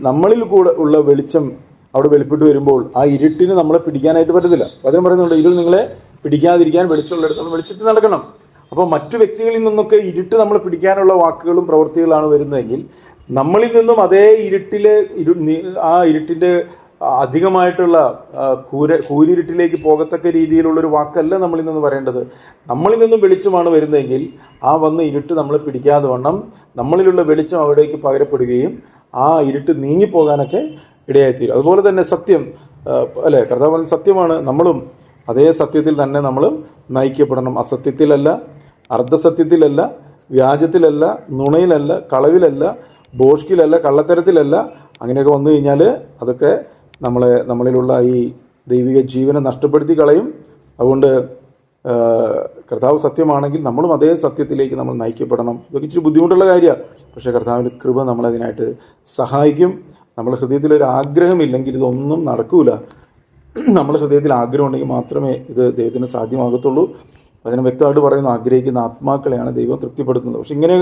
നമ്മളിൽ കൂടെ ഉള്ള വെളിച്ചം അവിടെ വെളിപ്പെട്ട് വരുമ്പോൾ ആ ഇരുട്ടിന് നമ്മളെ പിടിക്കാനായിട്ട് പറ്റത്തില്ല. വചനം പറയുന്നുണ്ട്, ഇരുൾ നിങ്ങളെ പിടിക്കാതിരിക്കാൻ വെളിച്ചമുള്ളിടത്തോളം വെളിച്ചത്തിൽ നടക്കണം. അപ്പോൾ മറ്റു വ്യക്തികളിൽ നിന്നൊക്കെ ഇരുട്ട് നമ്മളെ പിടിക്കാനുള്ള വാക്കുകളും പ്രവൃത്തികളാണ് വരുന്നതെങ്കിൽ നമ്മളിൽ നിന്നും അതേ ആ ഇരുട്ടിൻ്റെ അധികമായിട്ടുള്ള കൂരിരുട്ടിലേക്ക് പോകത്തക്ക രീതിയിലുള്ളൊരു വാക്കല്ല നമ്മളിൽ നിന്ന് പറയേണ്ടത്. നമ്മളിൽ നിന്നും വെളിച്ചമാണ് വരുന്നതെങ്കിൽ ആ വന്ന ഇരുട്ട് നമ്മളെ പിടിക്കാതെ വണ്ണം നമ്മളിലുള്ള വെളിച്ചം അവിടേക്ക് പകരപ്പെടുകയും ആ ഇരുട്ട് നീങ്ങിപ്പോകാനൊക്കെ ഇടയായിത്തീരും. അതുപോലെ തന്നെ സത്യം അല്ലേ, കർത്താവ് സത്യമാണ്, നമ്മളും അതേ സത്യത്തിൽ തന്നെ നമ്മളും നയിക്കപ്പെടണം. അസത്യത്തിലല്ല, അർദ്ധസത്യത്തിലല്ല, വ്യാജത്തിലല്ല, നുണയിലല്ല, കളവിലല്ല, ബോഷ്കിലല്ല, കള്ളത്തരത്തിലല്ല. അങ്ങനെയൊക്കെ വന്നു കഴിഞ്ഞാൽ അതൊക്കെ നമ്മളിലുള്ള ഈ ദൈവിക ജീവനെ നഷ്ടപ്പെടുത്തി കളയും. അതുകൊണ്ട് കർത്താവ് സത്യമാണെങ്കിൽ നമ്മളും അതേ സത്യത്തിലേക്ക് നമ്മൾ നയിക്കപ്പെടണം. ഇതൊക്കെ ഇച്ചിരി ബുദ്ധിമുട്ടുള്ള കാര്യമാണ്. പക്ഷേ കർത്താവിൻ്റെ കൃപ നമ്മളതിനായിട്ട് സഹായിക്കും. നമ്മുടെ ഹൃദയത്തിലൊരു ആഗ്രഹമില്ലെങ്കിൽ ഇതൊന്നും നടക്കൂല. നമ്മുടെ ഹൃദയത്തിൽ ആഗ്രഹം ഉണ്ടെങ്കിൽ മാത്രമേ ഇത് ദൈവത്തിന് സാധ്യമാകത്തുള്ളൂ. അതിന് വ്യക്തമായിട്ട് പറയുന്നു, ആഗ്രഹിക്കുന്ന ആത്മാക്കളെയാണ് ദൈവം തൃപ്തിപ്പെടുത്തുന്നത്. പക്ഷെ ഇങ്ങനെ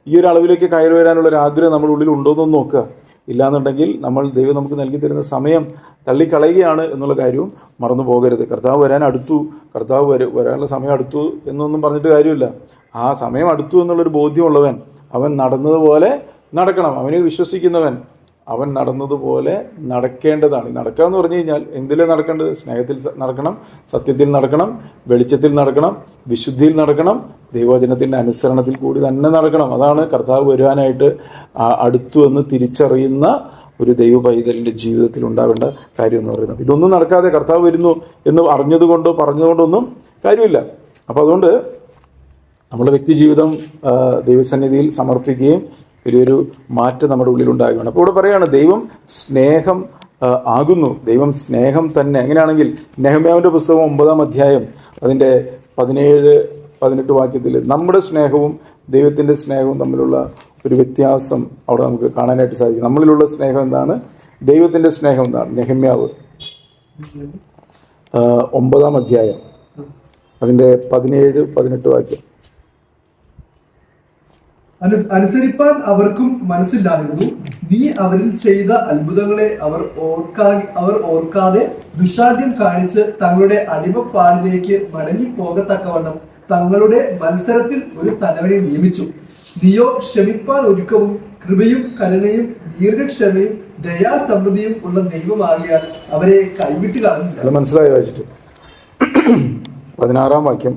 ഈ ഒരു അളവിലേക്ക് കയറി വരാനുള്ള ഒരു ആഗ്രഹം നമ്മുടെ ഉള്ളിൽ ഉണ്ടോയെന്നൊന്ന് നോക്കുക. ഇല്ലാന്നുണ്ടെങ്കിൽ ദൈവം നമുക്ക് നൽകി തരുന്ന സമയം തള്ളിക്കളയുകയാണ് എന്നുള്ള കാര്യവും മറന്നു പോകരുത്. കർത്താവ് വരാനുള്ള സമയം അടുത്തു എന്നൊന്നും പറഞ്ഞിട്ട് കാര്യമില്ല. ആ സമയം അടുത്തു എന്നുള്ളൊരു ബോധ്യമുള്ളവൻ അവൻ നടന്നതുപോലെ നടക്കണം. അവനെ വിശ്വസിക്കുന്നവൻ അവൻ നടന്നതുപോലെ നടക്കേണ്ടതാണ്. നടക്കുക എന്ന് പറഞ്ഞു കഴിഞ്ഞാൽ എന്തിലാണ് നടക്കേണ്ടത്? സ്നേഹത്തിൽ നടക്കണം, സത്യത്തിൽ നടക്കണം, വെളിച്ചത്തിൽ നടക്കണം, വിശുദ്ധിയിൽ നടക്കണം, ദൈവവചനത്തിൻ്റെ അനുസരണത്തിൽ കൂടി തന്നെ നടക്കണം. അതാണ് കർത്താവ് വരുവാനായിട്ട് അടുത്തു എന്ന് തിരിച്ചറിയുന്ന ഒരു ദൈവ പൈതലിൻ്റെ ജീവിതത്തിൽ ഉണ്ടാവേണ്ട കാര്യം എന്ന് പറയുന്നത്. ഇതൊന്നും നടക്കാതെ കർത്താവ് വരുന്നു എന്ന് അറിഞ്ഞതുകൊണ്ടോ പറഞ്ഞതുകൊണ്ടൊന്നും കാര്യമില്ല. അപ്പോൾ അതുകൊണ്ട് നമ്മുടെ വ്യക്തി ജീവിതം ദൈവസന്നിധിയിൽ സമർപ്പിക്കുകയും വലിയൊരു മാറ്റം നമ്മുടെ ഉള്ളിലുണ്ടാകുകയാണ്. അപ്പോൾ ഇവിടെ പറയുകയാണ്, ദൈവം സ്നേഹം ആകുന്നു. ദൈവം സ്നേഹം തന്നെ. എങ്ങനെയാണെങ്കിൽ നെഹമ്യാവിൻ്റെ പുസ്തകം 9-ാം അധ്യായം അതിൻ്റെ 17-18 വാക്യത്തിൽ നമ്മുടെ സ്നേഹവും ദൈവത്തിൻ്റെ സ്നേഹവും തമ്മിലുള്ള ഒരു വ്യത്യാസം അവിടെ നമുക്ക് കാണാനായിട്ട് സാധിക്കും. നമ്മളിലുള്ള സ്നേഹം എന്താണ്? ദൈവത്തിൻ്റെ സ്നേഹം എന്താണ്? നെഹമ്യാവ് 9-ാം അധ്യായം അതിൻ്റെ 17-18 വാക്യം. അനുസരിപ്പാൻ അവർക്കും മനസ്സില്ലായിരുന്നു. നീ അവരിൽ ചെയ്ത അത്ഭുതങ്ങളെ അവർ ഓർക്കാതെ ദുശാഠ്യം കാണിച്ച് തങ്ങളുടെ അടിമപ്പാടിലേക്ക് മടങ്ങി പോകത്തക്കവണ്ണം തങ്ങളുടെ മത്സരത്തിൽ ഒരു തലവനെ നിയമിച്ചു. നീയോ ക്ഷമിപ്പാൻ ഒരുക്കവും കൃപയും കരുണയും ദീർഘക്ഷമയും ദയാസമൃദ്ധിയും ഉള്ള ദൈവമാകിയാൽ അവരെ കൈവിട്ട് കളഞ്ഞില്ല. മനസ്സിലായി വായിച്ചിട്ട് 16 വാക്യം,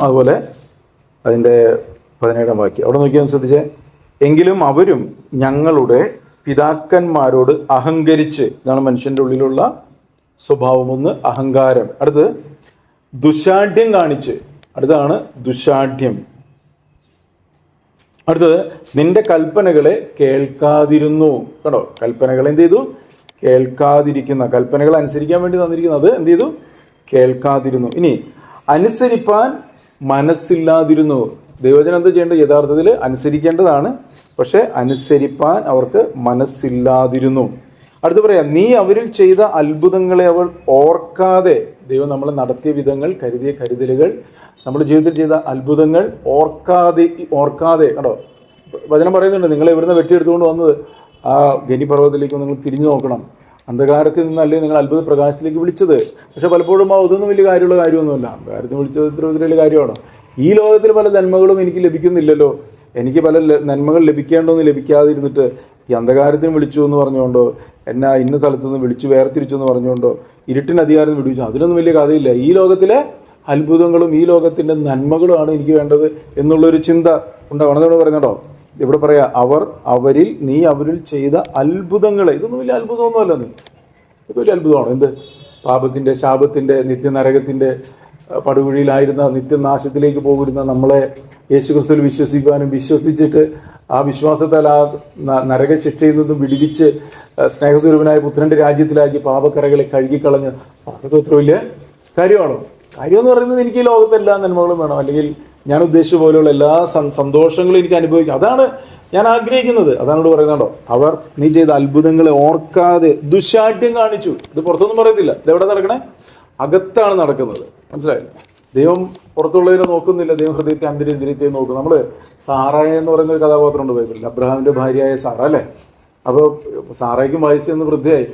അതുപോലെ അതിൻ്റെ 17 വാക്യം അവിടെ നോക്കിയാൽ ശ്രദ്ധിച്ചേ. എങ്കിലും അവരും ഞങ്ങളുടെ പിതാക്കന്മാരോട് അഹങ്കരിച്ച്, ഇതാണ് മനുഷ്യന്റെ ഉള്ളിലുള്ള സ്വഭാവം. ഒന്ന് അഹങ്കാരം, അടുത്ത് ദുശാഠ്യം കാണിച്ച്, അടുത്താണ് ദുശാഠ്യം, അടുത്തത് നിന്റെ കൽപ്പനകളെ കേൾക്കാതിരുന്നു. കേട്ടോ, കൽപ്പനകൾ എന്ത് ചെയ്തു? കേൾക്കാതിരിക്കുന്ന, കൽപ്പനകൾ അനുസരിക്കാൻ വേണ്ടി തന്നിരിക്കുന്നത് എന്ത് ചെയ്തു? കേൾക്കാതിരുന്നു. ഇനി അനുസരിപ്പാൻ മനസ്സില്ലാതിരുന്നു. ദൈവജനം എന്താ ചെയ്യേണ്ടത്? യഥാർത്ഥത്തിൽ അനുസരിക്കേണ്ടതാണ്, പക്ഷെ അനുസരിപ്പാൻ അവർക്ക് മനസ്സില്ലാതിരുന്നു. അടുത്ത് പറയാം, നീ അവരിൽ ചെയ്ത അത്ഭുതങ്ങളെ അവൾ ഓർക്കാതെ. ദൈവം നമ്മളെ നടത്തിയ വിധങ്ങൾ, കരുതിയ കരുതലുകൾ, നമ്മുടെ ജീവിതത്തിൽ ചെയ്ത അത്ഭുതങ്ങൾ ഓർക്കാതെ കേട്ടോ. വചനം പറയുന്നുണ്ട്, നിങ്ങളെ ഇവിടുന്ന് വെട്ടിയെടുത്തുകൊണ്ട് വന്നത് ആ ഗനിപർവ്വതത്തിലേക്ക് നിങ്ങൾ തിരിഞ്ഞു നോക്കണം. അന്ധകാരത്തിൽ നിന്നല്ലേ നിങ്ങൾ അത്ഭുത പ്രകാശത്തിലേക്ക് വിളിച്ചത്. പക്ഷെ പലപ്പോഴും അതൊന്നും വലിയ കാര്യമുള്ള കാര്യമൊന്നുമല്ല. അന്ധകാരത്തിന് വിളിച്ചത് ഇത്ര വലിയ കാര്യമാണോ? ഈ ലോകത്തിൽ പല നന്മകളും എനിക്ക് ലഭിക്കുന്നില്ലല്ലോ, എനിക്ക് പല നന്മകൾ ലഭിക്കേണ്ടതെന്ന് ലഭിക്കാതിരുന്നിട്ട് ഈ അന്ധകാരത്തിന് വിളിച്ചു എന്ന് പറഞ്ഞുകൊണ്ടോ, എന്നെ ഇന്ന സ്ഥലത്തു നിന്ന് വിളിച്ചു വേർതിരിച്ചു എന്ന് പറഞ്ഞുകൊണ്ടോ, ഇരുട്ടിന് അധികാരം വിടുവിച്ചു, അതിനൊന്നും വലിയ കഥയില്ല. ഈ ലോകത്തിലെ അത്ഭുതങ്ങളും ഈ ലോകത്തിൻ്റെ നന്മകളുമാണ് എനിക്ക് വേണ്ടത് എന്നുള്ളൊരു ചിന്ത ഉണ്ടാവണം. എന്നോട് പറയുന്നുണ്ടോ? ഇവിടെ പറയാ, നീ അവരിൽ ചെയ്ത അത്ഭുതങ്ങളെ. ഇതൊന്നും വലിയ അത്ഭുതമൊന്നുമല്ല. ഇത് വലിയ അത്ഭുതമാണോ? എന്ത്? പാപത്തിൻ്റെ, ശാപത്തിൻ്റെ, നിത്യനരകത്തിൻ്റെ പടുകുഴിയിലായിരുന്ന, നിത്യനാശത്തിലേക്ക് പോകുന്ന നമ്മളെ യേശുക്രിസ്തുവിൽ വിശ്വസിക്കുവാനും വിശ്വസിച്ചിട്ട് ആ വിശ്വാസത്താൽ ആ നരകശിക്ഷയിൽ നിന്നും വിടുവിച്ച് സ്നേഹസ്വരൂപനായ പുത്രന്റെ രാജ്യത്തിലാക്കി പാപക്കറകളെ കഴുകിക്കളഞ്ഞ്, അതൊക്കെ അത്ര വലിയ കാര്യമാണോ? കാര്യമെന്ന് പറയുന്നത് എനിക്ക് ഈ ലോകത്തെ എല്ലാ നന്മകളും വേണം, അല്ലെങ്കിൽ ഞാൻ ഉദ്ദേശിച്ച പോലെയുള്ള എല്ലാ സന്തോഷങ്ങളും എനിക്ക് അനുഭവിക്കാം. അതാണ് ഞാൻ ആഗ്രഹിക്കുന്നത്. അതാണ് പറയുന്നുണ്ടോ, നീ ചെയ്ത അത്ഭുതങ്ങളെ ഓർക്കാതെ ദുശാഠ്യം കാണിച്ചു. ഇത് പുറത്തൊന്നും പറയത്തില്ല. ഇതെവിടെ നടക്കണേ? അകത്താണ് നടക്കുന്നത്. മനസ്സിലായില്ല? ദൈവം പുറത്തുള്ളതിനെ നോക്കുന്നില്ല, ദൈവം ഹൃദയത്തെ അന്തരിന്ദ്രിയത്തെ നോക്കും. നമ്മൾ സാറായ എന്ന് പറയുന്ന ഒരു കഥാപാത്രമുണ്ട് ബൈബിളിൽ, അബ്രഹാമിന്റെ ഭാര്യയായ സാറ അല്ലേ. അപ്പോൾ സാറയ്ക്കും വയസ്സ് എന്ന് വൃദ്ധയായി.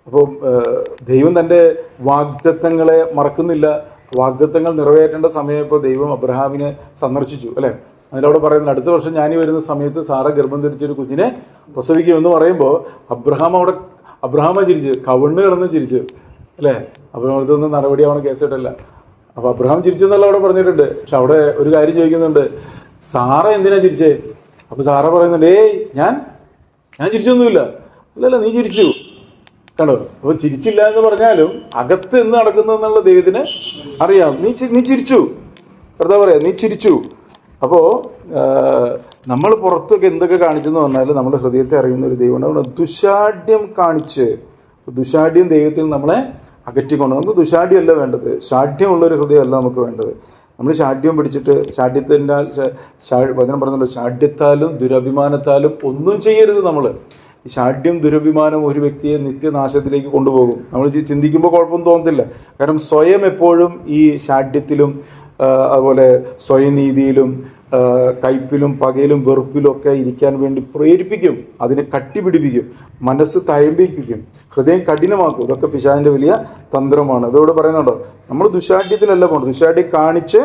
അപ്പോൾ ദൈവം തൻ്റെ വാഗ്ദത്തങ്ങളെ മറക്കുന്നില്ല. വാഗ്ദത്തങ്ങൾ നിറവേറ്റേണ്ട സമയം ഇപ്പോൾ ദൈവം അബ്രഹാമിനെ സന്ദർശിച്ചു അല്ലേ. അതിലവിടെ പറയുന്നത്, അടുത്ത വർഷം ഞാനീ വരുന്ന സമയത്ത് സാറ ഗർഭം ധരിച്ചൊരു കുഞ്ഞിനെ പ്രസവിക്കുമെന്ന് പറയുമ്പോൾ അബ്രഹാമ ചിരിച്ച്, കവിണ്ണ് കിടന്ന് ചിരിച്ച് അല്ലേ. അബ്രഹാമത്തൊന്നും നടപടിയാവണം, കേസിട്ടല്ല. അപ്പോൾ അബ്രഹാം ചിരിച്ചെന്നല്ല അവിടെ പറഞ്ഞിട്ടുണ്ട്. പക്ഷെ അവിടെ ഒരു കാര്യം ചോദിക്കുന്നുണ്ട്, സാറ എന്തിനാ ചിരിച്ചേ? അപ്പോൾ സാറ പറയുന്നുണ്ട്, ഞാൻ ചിരിച്ചൊന്നുമില്ല. അല്ലല്ല, നീ ചിരിച്ചു കണ്ടോ. അപ്പോൾ ചിരിച്ചില്ല എന്ന് പറഞ്ഞാലും അകത്ത് എന്ന് നടക്കുന്നു എന്നുള്ള ദൈവത്തിന് അറിയാം. നീ ചിരിച്ചു, വെറുതെ പറയാം, നീ ചിരിച്ചു. അപ്പോൾ നമ്മൾ പുറത്തൊക്കെ എന്തൊക്കെ കാണിച്ചെന്ന് പറഞ്ഞാൽ നമ്മുടെ ഹൃദയത്തെ അറിയുന്ന ഒരു ദൈവമാണ്. ദുശാഠ്യം കാണിച്ച്, ദുശാഠ്യം ദൈവത്തിൽ നമ്മളെ അകറ്റിക്കൊണ്ട്, നമുക്ക് ദുശാഠ്യമല്ല വേണ്ടത്, ഷാഠ്യമുള്ളൊരു ഹൃദയമല്ല നമുക്ക് വേണ്ടത്. നമ്മൾ ഷാഠ്യം പിടിച്ചിട്ട്, വചനം പറഞ്ഞല്ലോ, ഷാഠ്യത്താലും ദുരഭിമാനത്താലും ഒന്നും ചെയ്യരുത്. നമ്മൾ ഈ ഷാഠ്യം ദുരഭിമാനം ഒരു വ്യക്തിയെ നിത്യനാശത്തിലേക്ക് കൊണ്ടുപോകും. നമ്മൾ ചിന്തിക്കുമ്പോൾ കുഴപ്പമൊന്നും തോന്നത്തില്ല. കാരണം സ്വയം എപ്പോഴും ഈ ഷാഠ്യത്തിലും അതുപോലെ സ്വയനീതിയിലും കയ്പിലും പകയിലും വെറുപ്പിലും ഒക്കെ ഇരിക്കാൻ വേണ്ടി പ്രേരിപ്പിക്കും, അതിനെ കട്ടിപിടിപ്പിക്കും, മനസ്സ് തഴമ്പിപ്പിക്കും, ഹൃദയം കഠിനമാക്കും. ഇതൊക്കെ പിശാചിന്റെ വലിയ തന്ത്രമാണ്. അതോടെ പറയുന്നുണ്ടോ, നമ്മൾ ദുശാഠ്യത്തിലല്ല പോകുന്നത്. ദുശാഠ്യം കാണിച്ച്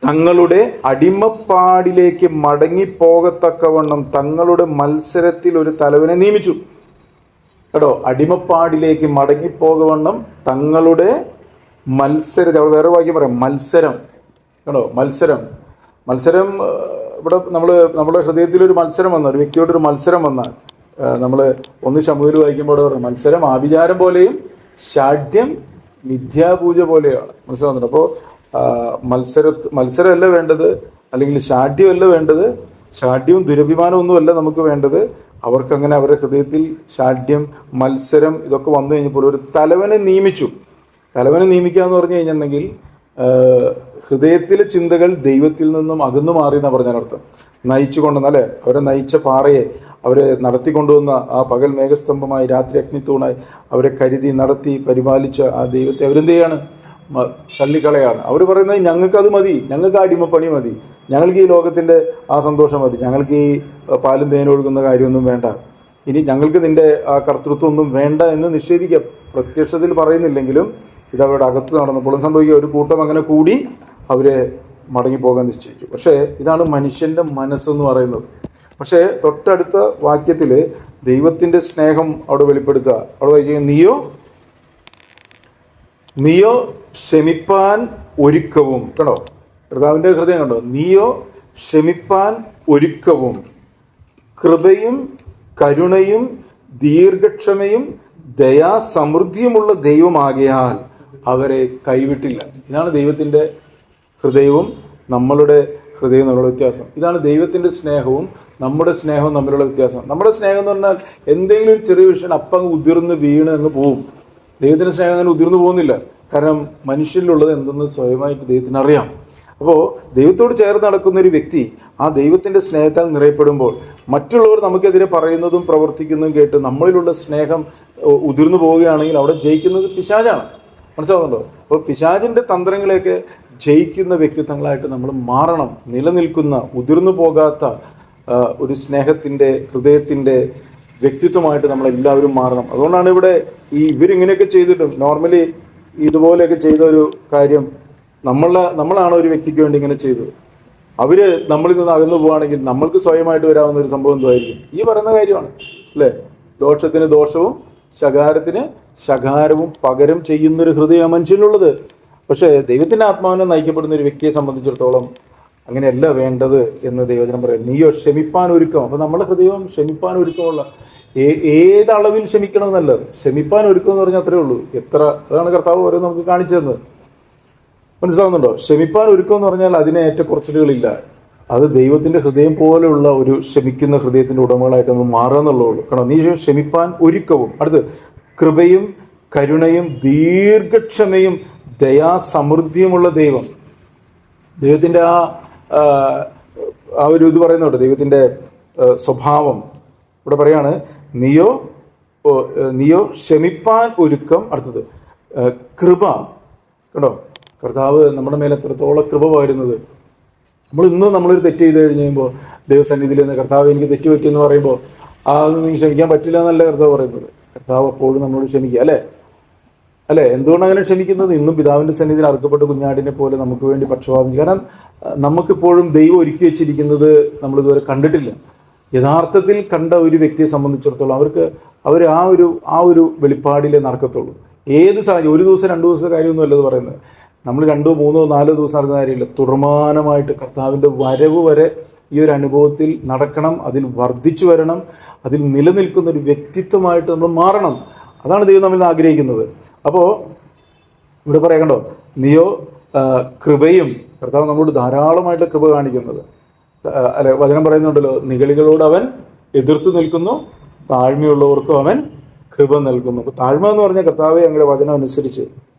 തങ്ങളുടെ അടിമപ്പാടിലേക്ക് മടങ്ങിപ്പോകത്തക്കവണ്ണം തങ്ങളുടെ മത്സരത്തിൽ ഒരു തലവനെ നിയമിച്ചു. കേട്ടോ, അടിമപ്പാടിലേക്ക് മടങ്ങിപ്പോകവണ്ണം തങ്ങളുടെ മത്സരത്തെ, അവിടെ വേറെ വാക്യം പറയാം, മത്സരം. കേട്ടോ, മത്സരം ഇവിടെ നമ്മുടെ ഹൃദയത്തിലൊരു മത്സരം വന്നാൽ, ഒരു വ്യക്തിയോടൊരു മത്സരം വന്നാൽ, നമ്മൾ 1 ശമൂവേൽ വായിക്കുമ്പോൾ പറയും, മത്സരം ആഭിചാരം പോലെയും ഷാഠ്യം മിഥ്യാപൂജ പോലെയാണ്. മനസ്സിലാവുന്നുണ്ട്? അപ്പോൾ മത്സരമല്ല വേണ്ടത്, അല്ലെങ്കിൽ ഷാഠ്യമല്ല വേണ്ടത്, ഷാഠ്യവും ദുരഭിമാനമൊന്നുമല്ല നമുക്ക് വേണ്ടത്. അവർക്കങ്ങനെ അവരുടെ ഹൃദയത്തിൽ ഷാഠ്യം, മത്സരം ഇതൊക്കെ വന്നു കഴിഞ്ഞപ്പോൾ ഒരു തലവനെ നിയമിച്ചു. തലവനെ നിയമിക്കുക എന്ന് പറഞ്ഞു കഴിഞ്ഞിട്ടുണ്ടെങ്കിൽ ഹൃദയത്തിലെ ചിന്തകൾ ദൈവത്തിൽ നിന്നും അകന്നു മാറി എന്നാണ് പറഞ്ഞതിനർത്ഥം. നയിച്ചു കൊണ്ടുവന്നല്ലേ, അവരെ നയിച്ച പാറയെ, അവരെ നടത്തിക്കൊണ്ടുവന്ന ആ പകൽ മേഘസ്തംഭമായി രാത്രി അഗ്നിത്തൂണായി അവരെ കരുതി നടത്തി പരിപാലിച്ച ആ ദൈവത്തെ അവരെന്ത് ചെയ്യാണ്? തള്ളിക്കളയാണ്. അവർ പറയുന്നത് ഞങ്ങൾക്കത് മതി, ഞങ്ങൾക്ക് അടിമപ്പണി മതി, ഞങ്ങൾക്ക് ഈ ലോകത്തിൻ്റെ ആ സന്തോഷം മതി, ഞങ്ങൾക്ക് ഈ പാലും തേനും ഒഴുകുന്ന കാര്യമൊന്നും വേണ്ട, ഇനി ഞങ്ങൾക്ക് നിന്റെ ആ കർത്തൃത്വം ഒന്നും വേണ്ട എന്ന് നിഷേധിക്കുക. പ്രത്യക്ഷത്തിൽ പറയുന്നില്ലെങ്കിലും ഇത് അവരുടെ അകത്ത് നടന്നപ്പോഴും സംഭവിക്കുക. ഒരു കൂട്ടം അങ്ങനെ കൂടി അവരെ മടങ്ങിപ്പോകാൻ നിശ്ചയിച്ചു. പക്ഷേ ഇതാണ് മനുഷ്യൻ്റെ മനസ്സെന്ന് പറയുന്നത്. പക്ഷേ തൊട്ടടുത്ത വാക്യത്തിൽ ദൈവത്തിൻ്റെ സ്നേഹം അവിടെ വെളിപ്പെടുത്തുക. അവിടെ വായിക്കുക, നീയോ ക്ഷമിപ്പാൻ ഒരുക്കവും. കണ്ടോ, കർത്താവിൻ്റെ ഹൃദയം കണ്ടോ, നീയോ ക്ഷമിപ്പാൻ ഒരുക്കവും കൃപയും കരുണയും ദീർഘക്ഷമയും ദയാസമൃദ്ധിയുമുള്ള ദൈവമാകയാൽ അവരെ കൈവിട്ടില്ല. ഇതാണ് ദൈവത്തിൻ്റെ ഹൃദയവും നമ്മളുടെ ഹൃദയവും തമ്മിലുള്ള വ്യത്യാസം. ഇതാണ് ദൈവത്തിൻ്റെ സ്നേഹവും നമ്മുടെ സ്നേഹവും തമ്മിലുള്ള വ്യത്യാസം. നമ്മുടെ സ്നേഹം എന്ന് പറഞ്ഞാൽ എന്തെങ്കിലും ഒരു ചെറിയ വിഷയം അപ്പം ഉതിർന്ന് വീണ് അങ്ങ് പോവും. ദൈവത്തിൻ്റെ സ്നേഹം അങ്ങനെ ഉതിർന്നു പോകുന്നില്ല. കാരണം മനുഷ്യരിലുള്ളത് എന്തെന്ന് സ്വയമായിട്ട് ദൈവത്തിന് അറിയാം. അപ്പോൾ ദൈവത്തോട് ചേർന്ന് നടക്കുന്ന ഒരു വ്യക്തി ആ ദൈവത്തിൻ്റെ സ്നേഹത്താൽ നിറയപ്പെടുമ്പോൾ മറ്റുള്ളവർ നമുക്കെതിരെ പറയുന്നതും പ്രവർത്തിക്കുന്നതും കേട്ട് നമ്മളിലുള്ള സ്നേഹം ഉതിർന്നു പോവുകയാണെങ്കിൽ അവിടെ ജയിക്കുന്നത് പിശാചാണ്. മനസ്സിലാവുന്നുണ്ടോ? അപ്പോൾ പിശാചിൻ്റെ തന്ത്രങ്ങളെയൊക്കെ ജയിക്കുന്ന വ്യക്തിത്വങ്ങളായിട്ട് നമ്മൾ മാറണം. നിലനിൽക്കുന്ന ഉതിർന്നു പോകാത്ത ഒരു സ്നേഹത്തിൻ്റെ ഹൃദയത്തിൻ്റെ വ്യക്തിത്വമായിട്ട് നമ്മളെല്ലാവരും മാറണം. അതുകൊണ്ടാണ് ഇവിടെ ഇവരിങ്ങനെയൊക്കെ ചെയ്തിട്ടും നോർമലി ഇതുപോലെയൊക്കെ ചെയ്ത ഒരു കാര്യം നമ്മളാണ് ഒരു വ്യക്തിക്ക് വേണ്ടി ഇങ്ങനെ ചെയ്തത്. അവർ നമ്മളിൽ നിന്ന് അകന്നു പോവുകയാണെങ്കിൽ നമ്മൾക്ക് സ്വയമായിട്ട് വരാവുന്ന ഒരു സംഭവം എന്തായിരിക്കും? ഈ പറയുന്ന കാര്യമാണ് അല്ലേ? ദോഷത്തിന് ദോഷവും ശകാരത്തിന് ശകാരവും പകരം ചെയ്യുന്നൊരു ഹൃദയം മനുഷ്യനുള്ളത്. പക്ഷേ ദൈവത്തിൻ്റെ ആത്മാവിനെ നയിക്കപ്പെടുന്ന ഒരു വ്യക്തിയെ സംബന്ധിച്ചിടത്തോളം അങ്ങനെയല്ല വേണ്ടത് എന്ന് ദൈവജനം പറയും. നീയോ ക്ഷമിപ്പാൻ ഒരുക്കം. അപ്പോൾ നമ്മുടെ ഹൃദയവും ക്ഷമിപ്പാൻ ഒരുക്കമുള്ള ഏതളവിൽ ക്ഷമിക്കണം എന്നല്ലത്, ക്ഷമിപ്പാൻ ഒരുക്കം എന്ന് പറഞ്ഞാൽ അത്രേ ഉള്ളൂ. അതാണ് കർത്താവ് ഓരോ നമുക്ക് കാണിച്ചു തന്നത്. മനസ്സിലാവുന്നുണ്ടോ? ക്ഷമിപ്പാൻ ഒരുക്കം എന്ന് പറഞ്ഞാൽ അതിന് ഏറ്റക്കുറച്ചിലുകളില്ല. അത് ദൈവത്തിൻ്റെ ഹൃദയം പോലെയുള്ള ഒരു ക്ഷമിക്കുന്ന ഹൃദയത്തിൻ്റെ ഉടമകളായിട്ട് നമ്മൾ മാറുക എന്നുള്ളൂ. കാരണം നീ ക്ഷമിപ്പാൻ ഒരുക്കവും. അടുത്ത് കൃപയും കരുണയും ദീർഘക്ഷമയും ദയാസമൃദ്ധിയുമുള്ള ദൈവം. ദൈവത്തിൻ്റെ ആ ഒരു ഇത് പറയുന്നുണ്ട്, ദൈവത്തിൻ്റെ സ്വഭാവം ഇവിടെ പറയാണ്. നീയോ ക്ഷമിപ്പാൻ ഒരുക്കം. അടുത്തത് കൃപ. കണ്ടോ, കർത്താവ് നമ്മുടെ മേലെ എത്രത്തോളം കൃപ പകരുന്നത്. നമ്മളൊരു തെറ്റ് ചെയ്ത് കഴിഞ്ഞ് കഴിയുമ്പോൾ ദൈവസന്നിധിയിൽ നിന്ന് കർത്താവ് എനിക്ക് തെറ്റ് പറ്റിയെന്ന് പറയുമ്പോൾ അതൊന്നും ക്ഷമിക്കാൻ പറ്റില്ല എന്നല്ല കർത്താവ് പറയുന്നത്. കർത്താവ് എപ്പോഴും നമ്മളോട് ക്ഷമിക്കുക അല്ലേ? എന്തുകൊണ്ട് അങ്ങനെ ക്ഷമിക്കുന്നത്? ഇന്നും പിതാവിൻ്റെ സന്നിധിയിൽ അറുക്കപ്പെട്ട കുഞ്ഞാടിനെ പോലെ നമുക്ക് വേണ്ടി പക്ഷപാതം. കാരണം നമുക്കിപ്പോഴും ദൈവം ഒരുക്കി വെച്ചിരിക്കുന്നത് നമ്മളിതുവരെ കണ്ടിട്ടില്ല. യഥാർത്ഥത്തിൽ കണ്ട ഒരു വ്യക്തിയെ സംബന്ധിച്ചിടത്തോളം അവർ ആ ഒരു വെളിപ്പാടിലേ നടക്കത്തുള്ളൂ. ഏത് സാഹചര്യം, ഒരു ദിവസം 2 ദിവസത്തെ കാര്യമൊന്നും അല്ലത് പറയുന്നത്. നമ്മൾ 2, 3, 4 ദിവസം നടക്കുന്ന കാര്യമില്ല. തുടർമാനമായിട്ട് കർത്താവിൻ്റെ വരവ് വരെ ഈ ഒരു അനുഭവത്തിൽ നടക്കണം, അതിൽ വർദ്ധിച്ചു വരണം, അതിൽ നിലനിൽക്കുന്ന ഒരു വ്യക്തിത്വമായിട്ട് നമ്മൾ മാറണം. അതാണ് ദൈവം നമ്മിൽ നിന്ന് ആഗ്രഹിക്കുന്നത്. അപ്പോൾ ഇവിടെ പറയണ്ടോ, നീയോ കൃപയും. കർത്താവ് നമ്മളോട് ധാരാളമായിട്ട് കൃപ കാണിക്കുന്നത് അല്ലെ? വചനം പറയുന്നുണ്ടല്ലോ, നിഗളികളോട് അവൻ എതിർത്ത് നിൽക്കുന്നു, താഴ്മയുള്ളവർക്കും അവൻ കൃപ നൽകുന്നു. അപ്പോൾ താഴ്മ എന്ന് പറഞ്ഞാൽ കർത്താവെ അങ്ങയുടെ വചനം അനുസരിച്ച്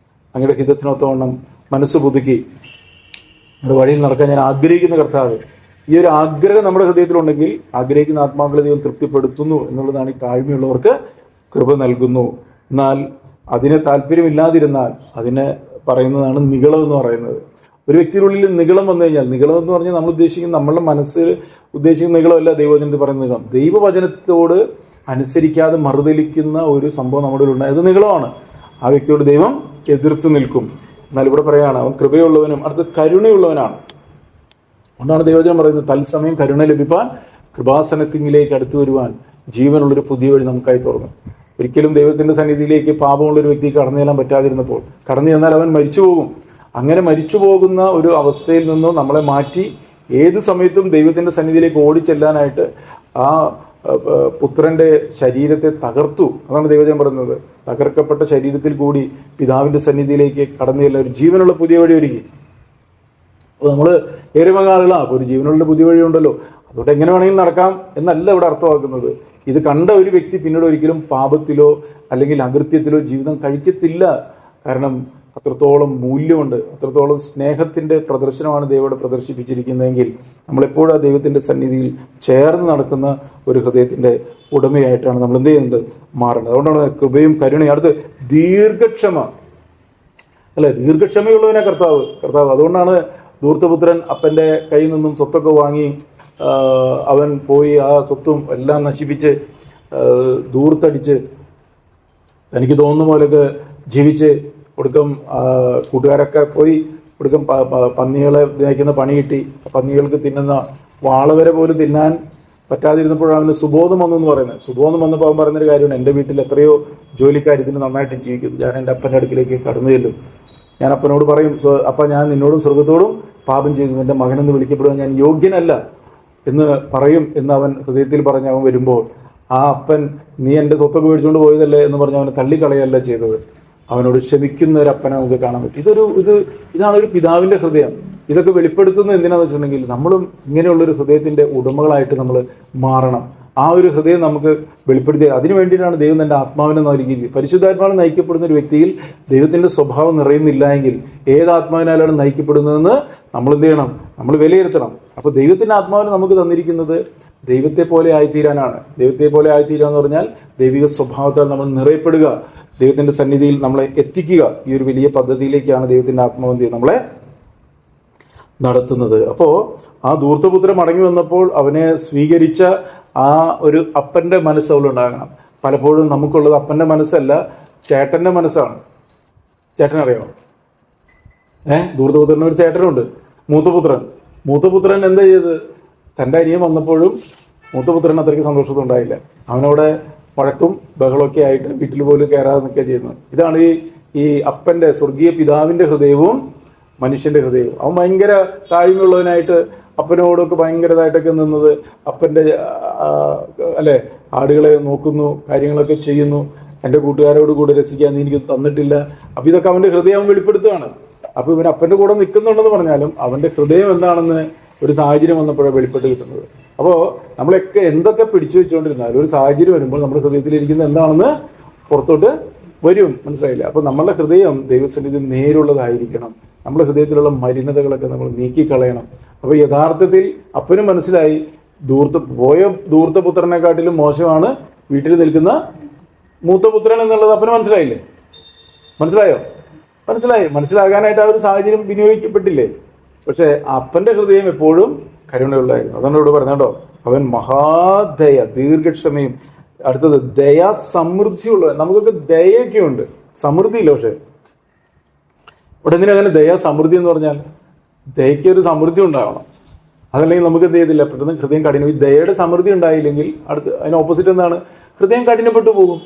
അങ്ങയുടെ ഹിതത്തിനൊത്തവണ്ണം മനസ്സ് പുതുക്കി നമ്മുടെ വഴിയിൽ നടക്കാൻ ഞാൻ ആഗ്രഹിക്കുന്ന കർത്താവ്. ഈ ഒരു ആഗ്രഹം നമ്മുടെ ഹൃദയത്തിലുണ്ടെങ്കിൽ ആഗ്രഹിക്കുന്ന ആത്മാക്കളെ ദൈവം തൃപ്തിപ്പെടുത്തുന്നു എന്നുള്ളതാണ് ഈ താഴ്മയുള്ളവർക്ക് കൃപ നൽകുന്നു. എന്നാൽ അതിന് താല്പര്യമില്ലാതിരുന്നാൽ അതിനെ പറയുന്നതാണ് നിഗളം എന്ന് പറയുന്നത്. ഒരു വ്യക്തിയുടെ നിഗളം വന്നു കഴിഞ്ഞാൽ, നിഗളം എന്ന് പറഞ്ഞാൽ നമ്മൾ ഉദ്ദേശിക്കുന്ന, നമ്മളുടെ മനസ്സിൽ ഉദ്ദേശിക്കുന്ന നിഗളമല്ല ദൈവവചനത്തിൽ പറയുന്ന നിഗളം. ദൈവവചനത്തോട് അനുസരിക്കാതെ മറുതലിക്കുന്ന ഒരു സംഭവം നമ്മുടെ ഉണ്ടായത് നിഗളമാണ്. ആ വ്യക്തിയോട് ദൈവം എതിർത്ത് നിൽക്കും. എന്നാൽ ഇവിടെ പറയുകയാണ് അവൻ കൃപയുള്ളവനും അടുത്ത് കരുണയുള്ളവനാണ്. അതുകൊണ്ടാണ് ദൈവവചനം പറയുന്നത്, തത്സമയം കരുണ ലഭിപ്പാൻ കൃപാസനത്തിലേക്ക് അടുത്തു വരുവാൻ ജീവനുള്ളൊരു പുതിയ വഴി നമുക്കായി തുറന്നു. ഒരിക്കലും ദൈവത്തിൻ്റെ സന്നിധിയിലേക്ക് പാപമുള്ളൊരു വ്യക്തിക്ക് കടന്നു ചെല്ലാൻ പറ്റാതിരുന്നപ്പോൾ കടന്നു ചെന്നാൽ അവൻ മരിച്ചു പോകും. അങ്ങനെ മരിച്ചു പോകുന്ന ഒരു അവസ്ഥയിൽ നിന്നും നമ്മളെ മാറ്റി ഏത് സമയത്തും ദൈവത്തിൻ്റെ സന്നിധിയിലേക്ക് ഓടിച്ചെല്ലാനായിട്ട് ആ പുത്രൻ്റെ ശരീരത്തെ തകർത്തു. അതാണ് ദൈവജനം പറയുന്നത്, തകർക്കപ്പെട്ട ശരീരത്തിൽ കൂടി പിതാവിൻ്റെ സന്നിധിയിലേക്ക് കടന്നു ചെല്ലാൻ ഒരു ജീവനുള്ള പുതിയ വഴി ഒരുക്കി. അപ്പോൾ നമ്മൾ ഏറെ ആളുകളാണ്, അപ്പോൾ ഒരു ജീവനുള്ള പുതിയ വഴി ഉണ്ടല്ലോ, അതുകൊണ്ട് എങ്ങനെ വേണമെങ്കിലും നടക്കാം എന്നല്ല ഇവിടെ അർത്ഥമാക്കുന്നത്. ഇത് കണ്ട ഒരു വ്യക്തി പിന്നീട് ഒരിക്കലും പാപത്തിലോ അല്ലെങ്കിൽ അകൃത്യത്തിലോ ജീവിതം കഴിക്കത്തില്ല. കാരണം അത്രത്തോളം മൂല്യമുണ്ട്, അത്രത്തോളം സ്നേഹത്തിൻ്റെ പ്രദർശനമാണ് ദൈവം പ്രദർശിപ്പിച്ചിരിക്കുന്നതെങ്കിൽ നമ്മളെപ്പോഴും ആ ദൈവത്തിൻ്റെ സന്നിധിയിൽ ചേർന്ന് നടക്കുന്ന ഒരു ഹൃദയത്തിൻ്റെ ഉടമയായിട്ടാണ് നമ്മൾ എന്ത് ചെയ്യുന്നത്, മാറേണ്ടത്. അതുകൊണ്ടാണ് കൃപയും കരുണയും. അടുത്ത് ദീർഘക്ഷമ. അല്ലെ, ദീർഘക്ഷമയുള്ളവനെ കർത്താവ്. അതുകൊണ്ടാണ് ധൂർത്തപുത്രൻ അപ്പൻ്റെ കയ്യിൽ നിന്നും സ്വത്തൊക്കെ വാങ്ങി അവൻ പോയി ആ സ്വത്തും എല്ലാം നശിപ്പിച്ച് ധൂർത്തടിച്ച് തനിക്ക് തോന്നുന്ന പോലെയൊക്കെ ജീവിച്ച് ഒടുക്കം കൂട്ടുകാരൊക്കെ പോയി ഒടുക്കം പന്നികളെ നയിക്കുന്ന പണി കിട്ടി. പന്നികൾക്ക് തിന്നുന്ന വാളവരെ പോലും തിന്നാൻ പറ്റാതിരുന്നപ്പോഴാണ് അവന് സുബോധം വന്നു എന്ന് പറയുന്നത്. സുബോധം വന്നപ്പോൾ അവൻ പറയുന്നൊരു കാര്യമാണ്, എൻ്റെ വീട്ടിൽ എത്രയോ ജോലിക്കാർ ഇതിന് നന്നായിട്ട് ജീവിക്കുന്നു, ഞാൻ എൻ്റെ അപ്പൻ്റെ അടുക്കിലേക്ക് കടന്നു ചെല്ലും, ഞാൻ അപ്പനോട് പറയും, അപ്പ ഞാൻ നിന്നോടും സ്വർഗത്തോടും പാപം ചെയ്തു, എൻ്റെ മകനെന്ന് വിളിക്കപ്പെടുവാൻ ഞാൻ യോഗ്യനല്ല എന്ന് പറയും എന്ന് അവൻ ഹൃദയത്തിൽ പറഞ്ഞ് അവൻ വരുമ്പോൾ ആ അപ്പൻ നീ എൻ്റെ സ്വത്തൊക്കെ മേടിച്ചുകൊണ്ട് പോയതല്ലേ എന്ന് പറഞ്ഞ് അവനെ തള്ളിക്കളയല്ല ചെയ്തത്. അവനോട് ക്ഷമിക്കുന്ന ഒരു അപ്പനെ നമുക്ക് കാണാൻ പറ്റും. ഇതാണ് ഒരു പിതാവിൻ്റെ ഹൃദയം. ഇതൊക്കെ വെളിപ്പെടുത്തുന്നത് എന്തിനാന്ന് വെച്ചിട്ടുണ്ടെങ്കിൽ നമ്മളും ഇങ്ങനെയുള്ളൊരു ഹൃദയത്തിൻ്റെ ഉടമകളായിട്ട് നമ്മൾ മാറണം. ആ ഒരു ഹൃദയം നമുക്ക് വെളിപ്പെടുത്തി, അതിനു വേണ്ടിയിട്ടാണ് ദൈവം തൻ്റെ ആത്മാവിനെ നൽകിയിരിക്കുന്നത്. പരിശുദ്ധാത്മാവിനെ നയിക്കപ്പെടുന്ന ഒരു വ്യക്തിയിൽ ദൈവത്തിൻ്റെ സ്വഭാവം നിറയുന്നില്ല എങ്കിൽ ഏത് ആത്മാവിനാലാണ് നയിക്കപ്പെടുന്നതെന്ന് നമ്മൾ എന്ത് ചെയ്യണം? നമ്മൾ വിലയിരുത്തണം. അപ്പോൾ ദൈവത്തിൻ്റെ ആത്മാവിനെ നമുക്ക് തന്നിരിക്കുന്നത് ദൈവത്തെ പോലെ ആയിത്തീരാനാണ്. ദൈവത്തെ പോലെ ആയിത്തീരുക എന്ന് പറഞ്ഞാൽ ദൈവിക സ്വഭാവത്താൽ നമ്മൾ നിറയപ്പെടുക, ദൈവത്തിൻ്റെ സന്നിധിയിൽ നമ്മളെ എത്തിക്കുക. ഈ ഒരു വലിയ പദ്ധതിയിലേക്കാണ് ദൈവത്തിൻ്റെ ആത്മാവ് നമ്മളെ നടത്തുന്നത്. അപ്പോൾ ആ ധൂർത്തപുത്രൻ മടങ്ങി വന്നപ്പോൾ അവനെ സ്വീകരിച്ച ആ ഒരു അപ്പൻ്റെ മനസ്സ് അവളുണ്ടാകണം. പലപ്പോഴും നമുക്കുള്ളത് അപ്പൻ്റെ മനസ്സല്ല, ചേട്ടൻ്റെ മനസ്സാണ്. ചേട്ടനറിയാമോ? ധൂർത്തപുത്രന് ഒരു ചേട്ടനുണ്ട്, മൂത്തപുത്രൻ എന്താ ചെയ്തത്? തൻ്റെ അനിയൻ വന്നപ്പോഴും മൂത്തപുത്രൻ അത്രയ്ക്ക് സന്തോഷത്തുണ്ടായില്ല. അവനവിടെ വഴക്കും ബഹളമൊക്കെ ആയിട്ട് വീട്ടിൽ പോലും കയറാതെ നിൽക്കുക ചെയ്യുന്നത്. ഇതാണ് ഈ അപ്പൻ്റെ സ്വർഗീയ പിതാവിൻ്റെ ഹൃദയവും മനുഷ്യൻ്റെ ഹൃദയവും. അവൻ ഭയങ്കര താഴ്മയുള്ളവനായിട്ട് അപ്പനോടൊക്കെ ഭയങ്കരതായിട്ടൊക്കെ നിന്നത്, അപ്പൻ്റെ അല്ലേ ആടുകളെ നോക്കുന്നു, കാര്യങ്ങളൊക്കെ ചെയ്യുന്നു, എൻ്റെ കൂട്ടുകാരോട് കൂടെ രസിക്കാൻ നീ എനിക്ക് തന്നിട്ടില്ല. അപ്പം ഇതൊക്കെ അവൻ്റെ ഹൃദയം വെളിപ്പെടുത്തുകയാണ്. അപ്പോൾ ഇവൻ അപ്പൻ്റെ കൂടെ നിൽക്കുന്നുണ്ടെന്ന് പറഞ്ഞാലും അവൻ്റെ ഹൃദയം എന്താണെന്ന് ഒരു സാഹചര്യം വന്നപ്പോഴാണ് വെളിപ്പെട്ട് കിട്ടുന്നത്. അപ്പോൾ നമ്മളൊക്കെ എന്തൊക്കെ പിടിച്ചു വെച്ചുകൊണ്ടിരുന്നാലും ഒരു സാഹചര്യം വരുമ്പോൾ നമ്മുടെ ഹൃദയത്തിലിരിക്കുന്നത് എന്താണെന്ന് പുറത്തോട്ട് വരും. മനസ്സിലായില്ല? അപ്പോൾ നമ്മളുടെ ഹൃദയം ദൈവസന്നിധി നേരുള്ളതായിരിക്കണം. നമ്മുടെ ഹൃദയത്തിലുള്ള മലിനതകളൊക്കെ നമ്മൾ നീക്കിക്കളയണം. അപ്പോൾ യഥാർത്ഥത്തിൽ അപ്പനും മനസ്സിലായി ധൂർത്തപുത്രനെക്കാട്ടിലും മോശമാണ് വീട്ടിൽ നിൽക്കുന്ന മൂത്തപുത്രൻ എന്നുള്ളത് അപ്പന് മനസ്സിലായില്ലേ? മനസ്സിലാകാനായിട്ട് ആ ഒരു സാഹചര്യം വിനിയോഗിക്കപ്പെട്ടില്ലേ? പക്ഷെ അപ്പൻ്റെ ഹൃദയം എപ്പോഴും കരുണയുള്ളതായിരുന്നു. അതാണ് ഇവിടെ പറഞ്ഞോ, അവൻ മഹാദയ, ദീർഘക്ഷമയും, അടുത്തത് ദയാ സമൃദ്ധിയുള്ള. നമുക്കൊക്കെ ദയൊക്കെ ഉണ്ട്, സമൃദ്ധിയില്ല. പക്ഷെ ഇവിടെ എന്തിനാ അങ്ങനെ ദയാ സമൃദ്ധി എന്ന് പറഞ്ഞാൽ? ദയയ്ക്ക് ഒരു സമൃദ്ധി ഉണ്ടാവണം, അതല്ലെങ്കിൽ നമുക്ക് എന്ത് ചെയ്തില്ല, പെട്ടെന്ന് ഹൃദയം കഠിനം. ഈ ദയയുടെ സമൃദ്ധി ഉണ്ടായില്ലെങ്കിൽ അതിന് ഓപ്പോസിറ്റ് എന്താണ്? ഹൃദയം കഠിനപ്പെട്ടു പോകും.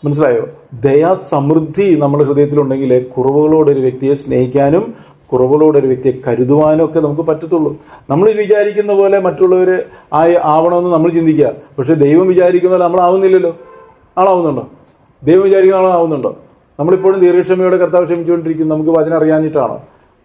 മനസ്സിലായോ? ദയാ സമൃദ്ധി നമ്മുടെ ഹൃദയത്തിലുണ്ടെങ്കിൽ കുറവുകളോടൊരു വ്യക്തിയെ സ്നേഹിക്കാനും കുറവുകളോടൊരു വ്യക്തിയെ കരുതുവാനും ഒക്കെ നമുക്ക് പറ്റത്തുള്ളൂ. നമ്മൾ വിചാരിക്കുന്ന പോലെ മറ്റുള്ളവർ ആവണമെന്ന് നമ്മൾ ചിന്തിക്കുക. പക്ഷെ ദൈവം വിചാരിക്കുന്ന പോലെ നമ്മളാവുന്നില്ലല്ലോ. ആളാവുന്നുണ്ടോ? ദൈവം വിചാരിക്കുന്ന ആളാവുന്നുണ്ടോ? നമ്മളിപ്പോഴും ദീർഘക്ഷമയോടെ കർത്താവ് ക്ഷമിച്ചുകൊണ്ടിരിക്കുന്നു. നമുക്ക് വചനം അറിയാഞ്ഞിട്ടാണോ?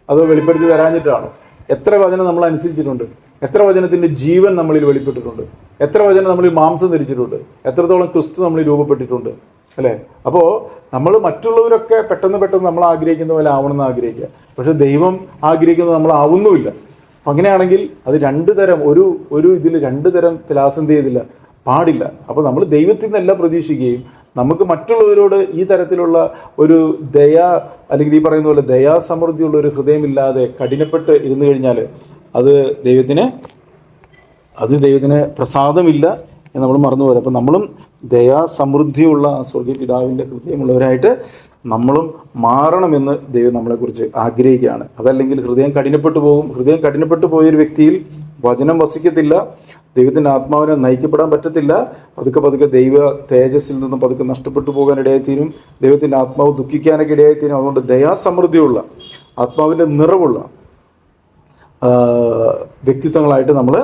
അതോ വെളിപ്പെടുത്തി തരാഞ്ഞിട്ടാണോ? എത്ര വചനം നമ്മൾ അനുസരിച്ചിട്ടുണ്ട്? എത്ര വചനത്തിൻ്റെ ജീവൻ നമ്മളിൽ വെളിപ്പെട്ടിട്ടുണ്ട്? എത്ര വചനം നമ്മളിൽ മാംസം ധരിച്ചിട്ടുണ്ട്? എത്രത്തോളം ക്രിസ്തു നമ്മളിൽ രൂപപ്പെട്ടിട്ടുണ്ട്? അല്ലേ? അപ്പോൾ നമ്മൾ മറ്റുള്ളവരൊക്കെ പെട്ടെന്ന് നമ്മൾ ആഗ്രഹിക്കുന്ന പോലെ ആവണമെന്ന് ആഗ്രഹിക്കുക. പക്ഷെ ദൈവം ആഗ്രഹിക്കുന്നത് നമ്മളാവുന്നുമില്ല. അപ്പം അങ്ങനെയാണെങ്കിൽ അത് രണ്ടു തരം ഇതിൽ രണ്ടു തരം തിലാസന്ധി ചെയ്തില്ല, പാടില്ല. അപ്പോൾ നമ്മൾ ദൈവത്തിൽ നിന്നെല്ലാം പ്രതീക്ഷിക്കുകയും നമുക്ക് മറ്റുള്ളവരോട് ഈ തരത്തിലുള്ള ഒരു ദയ, അല്ലെങ്കിൽ ഈ പറയുന്ന പോലെ ദയാസമൃദ്ധിയുള്ള ഒരു ഹൃദയമില്ലാതെ കഠിനപ്പെട്ട് ഇരുന്നു കഴിഞ്ഞാൽ അത് ദൈവത്തിന് പ്രസാദമില്ല എന്ന് നമ്മൾ മറന്നുപോയത്. അപ്പം നമ്മളും ദയാസമൃദ്ധിയുള്ള സ്വർഗീയ പിതാവിൻ്റെ ഹൃദയമുള്ളവരായിട്ട് നമ്മളും മാറണമെന്ന് ദൈവം നമ്മളെക്കുറിച്ച് ആഗ്രഹിക്കുകയാണ്. അതല്ലെങ്കിൽ ഹൃദയം കഠിനപ്പെട്ടു പോകും. ഹൃദയം കഠിനപ്പെട്ടു പോയൊരു വ്യക്തിയിൽ വചനം വസിക്കത്തില്ല, ദൈവത്തിൻ്റെ ആത്മാവിനെ നയിക്കപ്പെടാൻ പറ്റത്തില്ല. പതുക്കെ ദൈവ തേജസ്സിൽ നിന്നും പതുക്കെ നഷ്ടപ്പെട്ടു പോകാനിടയായിത്തീരും. ദൈവത്തിൻ്റെ ആത്മാവ് ദുഃഖിക്കാനൊക്കെ ഇടയായിത്തീരും. അതുകൊണ്ട് ദയാസമൃദ്ധിയുള്ള, ആത്മാവിൻ്റെ നിറവുള്ള വ്യക്തിത്വങ്ങളായിട്ട് നമ്മൾ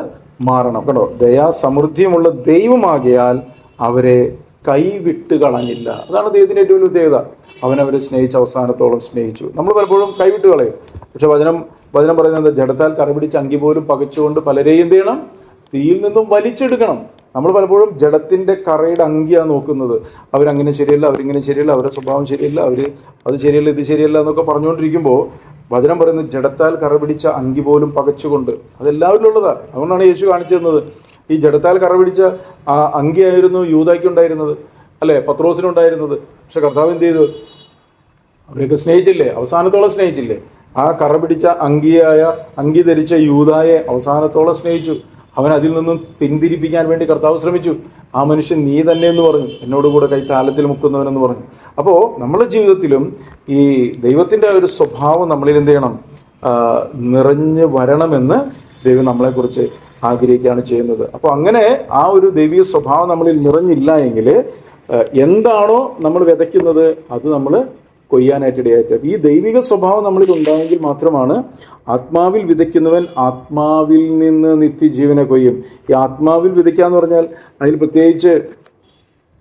മാറണം. കേട്ടോ, ദയാസമൃദ്ധിയുമുള്ള ദൈവമാകിയാൽ അവരെ കൈവിട്ട് കളഞ്ഞില്ല. അതാണ് ദൈവത്തിൻ്റെ ഏറ്റവും വലിയ പ്രത്യേകത. അവനവരെ സ്നേഹിച്ച് അവസാനത്തോളം സ്നേഹിച്ചു. നമ്മൾ പലപ്പോഴും കൈവിട്ട് കളയും. പക്ഷെ വചനം പറയുന്നത് ജഡത്താൽ കറപിടിച്ച് അങ്കി പോലും പകച്ചുകൊണ്ട് പലരെയും എന്ത് ചെയ്യണം? തീയിൽ നിന്നും വലിച്ചെടുക്കണം. നമ്മൾ പലപ്പോഴും ജഡത്തിൻ്റെ കറയുടെ അങ്കിയാണ് നോക്കുന്നത്. അവരങ്ങനെ ശരിയല്ല, അവരിങ്ങനെ ശരിയല്ല, അവരുടെ സ്വഭാവം ശരിയല്ല, അത് ശരിയല്ല, ഇത് ശരിയല്ല എന്നൊക്കെ പറഞ്ഞുകൊണ്ടിരിക്കുമ്പോൾ വചനം പറയുന്നത് ജഡത്താൽ കറപിടിച്ച അങ്കി പോലും പകച്ചുകൊണ്ട്. അതെല്ലാവരിലും ഉള്ളതാണ്. അതുകൊണ്ടാണ് യേശു കാണിച്ചു തന്നത്. ഈ ജഡത്താൽ കറപിടിച്ച ആ അങ്കിയായിരുന്നു യൂദായ്ക്കുണ്ടായിരുന്നത്, അല്ലേ? പത്രോസിനുണ്ടായിരുന്നത്. പക്ഷെ കർത്താവ് എന്ത് ചെയ്തു? അവരെയൊക്കെ സ്നേഹിച്ചില്ലേ? അവസാനത്തോളം സ്നേഹിച്ചില്ലേ? ആ കറ പിടിച്ച അങ്കി ധരിച്ച യൂദായെ അവസാനത്തോളം സ്നേഹിച്ചു. അവൻ അതിൽ നിന്നും പിന്തിരിപ്പിക്കാൻ വേണ്ടി കർത്താവ് ശ്രമിച്ചു. ആ മനുഷ്യൻ നീ തന്നെ എന്ന് പറഞ്ഞു, എന്നോടുകൂടെ കൈ താലത്തിൽ മുക്കുന്നവനെന്ന് പറഞ്ഞു. അപ്പോൾ നമ്മുടെ ജീവിതത്തിലും ഈ ദൈവത്തിൻ്റെ ഒരു സ്വഭാവം നമ്മളിൽ എന്ത് ചെയ്യണം? നിറഞ്ഞു വരണമെന്ന് ദൈവം നമ്മളെക്കുറിച്ച് ആഗ്രഹിക്കുകയാണ് ചെയ്യുന്നത്. അപ്പോൾ അങ്ങനെ ആ ഒരു ദൈവിക സ്വഭാവം നമ്മളിൽ നിറഞ്ഞില്ല എങ്കിൽ എന്താണോ നമ്മൾ വിതയ്ക്കുന്നത് അത് നമ്മൾ കൊയ്യാനായിട്ട് ഇടയായിത്തീരും. ഈ ദൈവിക സ്വഭാവം നമ്മളിൽ ഉണ്ടായെങ്കിൽ മാത്രമാണ് ആത്മാവിൽ വിതയ്ക്കുന്നവൻ ആത്മാവിൽ നിന്ന് നിത്യജീവനെ കൊയ്യും. ഈ ആത്മാവിൽ വിതയ്ക്കുക എന്ന് പറഞ്ഞാൽ അതിൽ പ്രത്യേകിച്ച്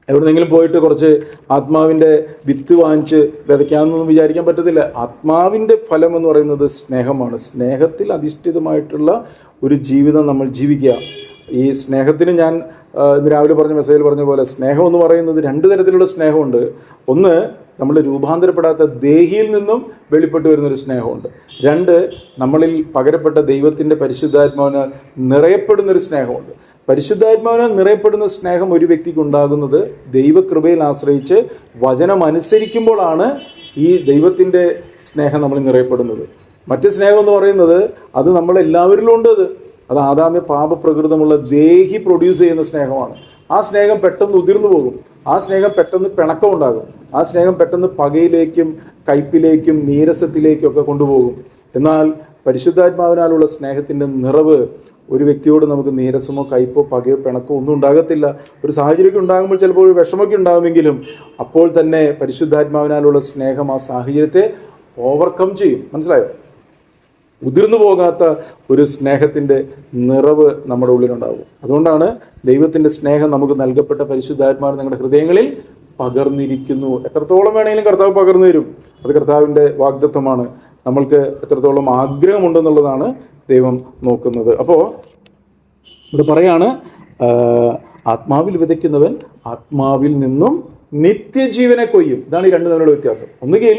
എവിടെന്നെങ്കിലും പോയിട്ട് കുറച്ച് ആത്മാവിൻ്റെ വിത്ത് വാങ്ങിച്ച് വിതയ്ക്കാമെന്നൊന്നും വിചാരിക്കാൻ പറ്റത്തില്ല. ആത്മാവിൻ്റെ ഫലം എന്ന് പറയുന്നത് സ്നേഹമാണ്. സ്നേഹത്തിൽ അധിഷ്ഠിതമായിട്ടുള്ള ഒരു ജീവിതം നമ്മൾ ജീവിക്കുക. ഈ സ്നേഹത്തിന് ഞാൻ ഇന്ന് രാവിലെ പറഞ്ഞ മെസ്സേജിൽ പറഞ്ഞ പോലെ സ്നേഹം എന്ന് പറയുന്നത് രണ്ട് തരത്തിലുള്ള സ്നേഹമുണ്ട്. ഒന്ന്, നമ്മൾ രൂപാന്തരപ്പെടാത്ത ദേഹിയിൽ നിന്നും വെളിപ്പെട്ട് വരുന്നൊരു സ്നേഹമുണ്ട്. രണ്ട്, നമ്മളിൽ പകരപ്പെട്ട ദൈവത്തിൻ്റെ പരിശുദ്ധാത്മാവിനാൽ നിറയപ്പെടുന്നൊരു സ്നേഹമുണ്ട്. പരിശുദ്ധാത്മാവിനാൽ നിറയപ്പെടുന്ന സ്നേഹം ഒരു വ്യക്തിക്ക് ഉണ്ടാകുന്നത് ദൈവകൃപയിൽ ആശ്രയിച്ച് വചനം അനുസരിക്കുമ്പോഴാണ് ഈ ദൈവത്തിൻ്റെ സ്നേഹം നമ്മൾ നിറയപ്പെടുന്നത്. മറ്റ് സ്നേഹം എന്ന് പറയുന്നത് അത് നമ്മളെല്ലാവരിലും ഉണ്ട്. അത് ആദാമ്യ പാപപ്രകൃതമുള്ള ദേഹി പ്രൊഡ്യൂസ് ചെയ്യുന്ന സ്നേഹമാണ്. ആ സ്നേഹം പെട്ടെന്ന് ഉതിർന്നു പോകും. ആ സ്നേഹം പെട്ടെന്ന് പിണക്കമുണ്ടാകും. ആ സ്നേഹം പെട്ടെന്ന് പകയിലേക്കും കയ്പിലേക്കും നീരസത്തിലേക്കും ഒക്കെ കൊണ്ടുപോകും. എന്നാൽ പരിശുദ്ധാത്മാവിനാലുള്ള സ്നേഹത്തിൻ്റെ നിറവ് ഒരു വ്യക്തിയോട് നമുക്ക് നീരസമോ കയ്പോ പകയോ പിണക്കോ ഒന്നും ഉണ്ടാകത്തില്ല. ഒരു സാഹചര്യമൊക്കെ ഉണ്ടാകുമ്പോൾ ചിലപ്പോൾ ഒരു വിഷമമൊക്കെ ഉണ്ടാകുമെങ്കിലും അപ്പോൾ തന്നെ പരിശുദ്ധാത്മാവിനാലുള്ള സ്നേഹം ആ സാഹചര്യത്തെ ഓവർകം ചെയ്യും. മനസ്സിലായോ? ഉതിർന്നു പോകാത്ത ഒരു സ്നേഹത്തിൻ്റെ നിറവ് നമ്മുടെ ഉള്ളിലുണ്ടാകും. അതുകൊണ്ടാണ് ദൈവത്തിൻ്റെ സ്നേഹം നമുക്ക് നൽകപ്പെട്ട പരിശുദ്ധാത്മാവ് നിങ്ങളുടെ ഹൃദയങ്ങളിൽ പകർന്നിരിക്കുന്നു. എത്രത്തോളം വേണമെങ്കിലും കർത്താവ് പകർന്നു തരും. അത് കർത്താവിൻ്റെ വാഗ്ദത്തമാണ്. നമ്മൾക്ക് എത്രത്തോളം ആഗ്രഹമുണ്ടെന്നുള്ളതാണ് ദൈവം നോക്കുന്നത്. അപ്പോൾ ഇവിടെ പറയാണ്, ആത്മാവിൽ വിതയ്ക്കുന്നവൻ ആത്മാവിൽ നിന്നും നിത്യജീവനെ കൊയ്യും. ഇതാണ് ഈ രണ്ട് തമ്മിലുള്ള വ്യത്യാസം. ഒന്നുകിൽ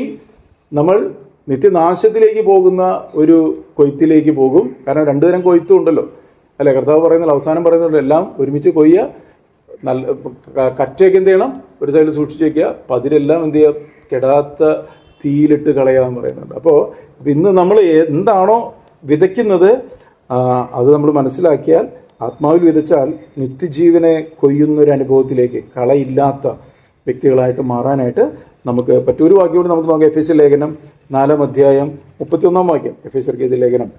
നമ്മൾ നിത്യനാശത്തിലേക്ക് പോകുന്ന ഒരു കൊയ്ത്തിലേക്ക് പോകും. കാരണം രണ്ടു തരം കൊയ്ത്തും ഉണ്ടല്ലോ, അല്ലേ? കർത്താവ് പറയുന്നത്, അവസാനം പറയുന്നുണ്ട്, എല്ലാം ഒരുമിച്ച് കൊയ്യുക. നല്ല കറ്റയൊക്കെ എന്ത് ചെയ്യണം? ഒരു സൈഡിൽ സൂക്ഷിച്ച് വയ്ക്കുക. പതിരെല്ലാം എന്ത് ചെയ്യുക? കെടാത്ത തീയിലിട്ട് കളയാമെന്ന് പറയുന്നുണ്ട്. അപ്പോൾ ഇന്ന് നമ്മൾ എന്താണോ വിതയ്ക്കുന്നത് അത് നമ്മൾ മനസ്സിലാക്കിയാൽ, ആത്മാവിൽ വിതച്ചാൽ നിത്യജീവനെ കൊയ്യുന്നൊരു അനുഭവത്തിലേക്ക് കളയില്ലാത്ത വ്യക്തികളായിട്ട് മാറാനായിട്ട് നമുക്ക് പറ്റും. ഒരു വാക്യം കൂടി നമുക്ക് നോക്കാം. എഫേസ്യർ ലേഖനം 4-ാം അധ്യായം 31-ാം വാക്യം. എഫേസ്യർക്ക് എഴുതിയ ലേഖനം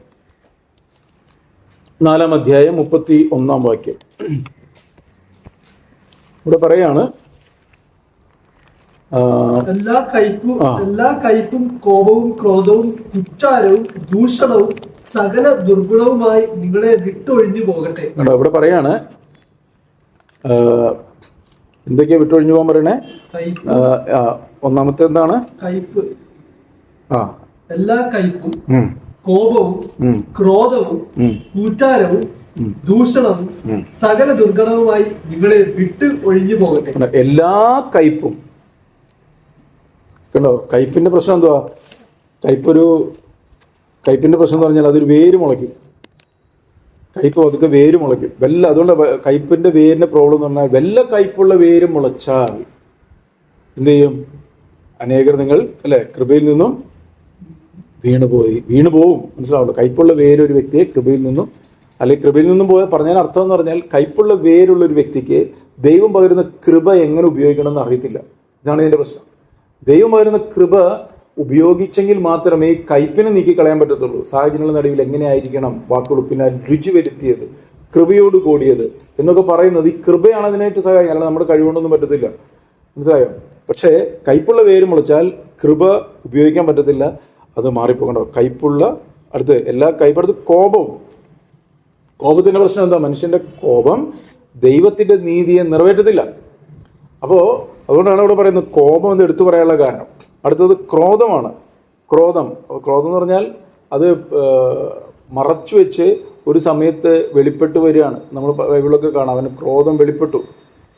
4-ാം അധ്യായം 31-ാം വാക്യം. ഇവിടെ പറയാണ്, എല്ലാ കയ്പും കോപവും ക്രോധവും കുറ്റാരവും ദൂഷണവും സകല ദുർഗുണവുമായി നിങ്ങളെ വിട്ടൊഴിഞ്ഞു പോകട്ടെ. ഇവിടെ പറയാണ് എന്തൊക്കെയാ വിട്ടൊഴിഞ്ഞു പോകാൻ പറയണേ? ഒന്നാമത്തെ എന്താണ്? കയ്പ്. എല്ലാ കയ്പും കോപവും ക്രോധവും കൂറ്റാരവും ദൂഷണവും സകല ദുർഗണവുമായി നിങ്ങളെ വിട്ട് ഒഴിഞ്ഞു പോകട്ടെ. എല്ലാ കയ്പും കണ്ടോ? കയ്പിന്റെ പ്രശ്നം എന്തുവാ? കയ്പിന്റെ പ്രശ്നം എന്ന് പറഞ്ഞാൽ അതൊരു വേര് മുളയ്ക്കും. കയ്പ് അതൊക്കെ വേര് മുളയ്ക്കും. അതുകൊണ്ട് കയ്പിന്റെ വേരിന്റെ പ്രോബ്ലം എന്ന് പറഞ്ഞാൽ വല്ല കയ്പുള്ള വേര് മുളച്ചാൽ എന്ത് ചെയ്യും? അനേകർ നിങ്ങൾ അല്ലെ കൃപയിൽ നിന്നും വീണു പോവും. മനസ്സിലാവുള്ളൂ. കയ്പുള്ള വേര് ഒരു വ്യക്തിയെ കൃപയിൽ നിന്നും, അല്ലെങ്കിൽ കൃപയിൽ നിന്നും പോയാൽ പറഞ്ഞതിന് അർത്ഥം എന്ന് പറഞ്ഞാൽ കയ്പുള്ള വേരുള്ള ഒരു വ്യക്തിക്ക് ദൈവം പകരുന്ന കൃപ എങ്ങനെ ഉപയോഗിക്കണമെന്ന് അറിയത്തില്ല. ഇതാണ് ഇതിന്റെ പ്രശ്നം. ദൈവം പകരുന്ന കൃപ ഉപയോഗിച്ചെങ്കിൽ മാത്രമേ ഈ കയ്പിനെ നീക്കി കളയാൻ പറ്റത്തുള്ളൂ. സാഹചര്യങ്ങളുടെ നടുവിൽ എങ്ങനെയായിരിക്കണം വാക്കുളുപ്പിനാൽ രുചി വരുത്തിയത്, കൃപയോട് കൂടിയത് എന്നൊക്കെ പറയുന്നത് ഈ കൃപയാണ് അതിനായിട്ട് സഹായിക്കുക. അല്ല നമ്മുടെ കഴിവുകൊണ്ടൊന്നും പറ്റത്തില്ല. മനസ്സിലായോ? പക്ഷേ കയ്പുള്ള വേര് മുളച്ചാൽ കൃപ ഉപയോഗിക്കാൻ പറ്റത്തില്ല. അത് മാറിപ്പോകണ്ടോ? കയ്പുള്ള എല്ലാ കയ്പടുത്ത് കോപത്തിന്റെ പ്രശ്നം എന്താ? മനുഷ്യന്റെ കോപം ദൈവത്തിന്റെ നീതിയെ നിറവേറ്റത്തില്ല. അതുകൊണ്ടാണ് ഇവിടെ പറയുന്നത് കോപം എന്ന് എടുത്തു പറയാനുള്ള കാരണം. അടുത്തത് ക്രോധമാണ്. ക്രോധം എന്ന് പറഞ്ഞാൽ അത് മറച്ചു വെച്ച് ഒരു സമയത്ത് വെളിപ്പെട്ട് വരികയാണ്. നമ്മൾ ബൈബിളൊക്കെ കാണാം, അവന് ക്രോധം വെളിപ്പെട്ടു,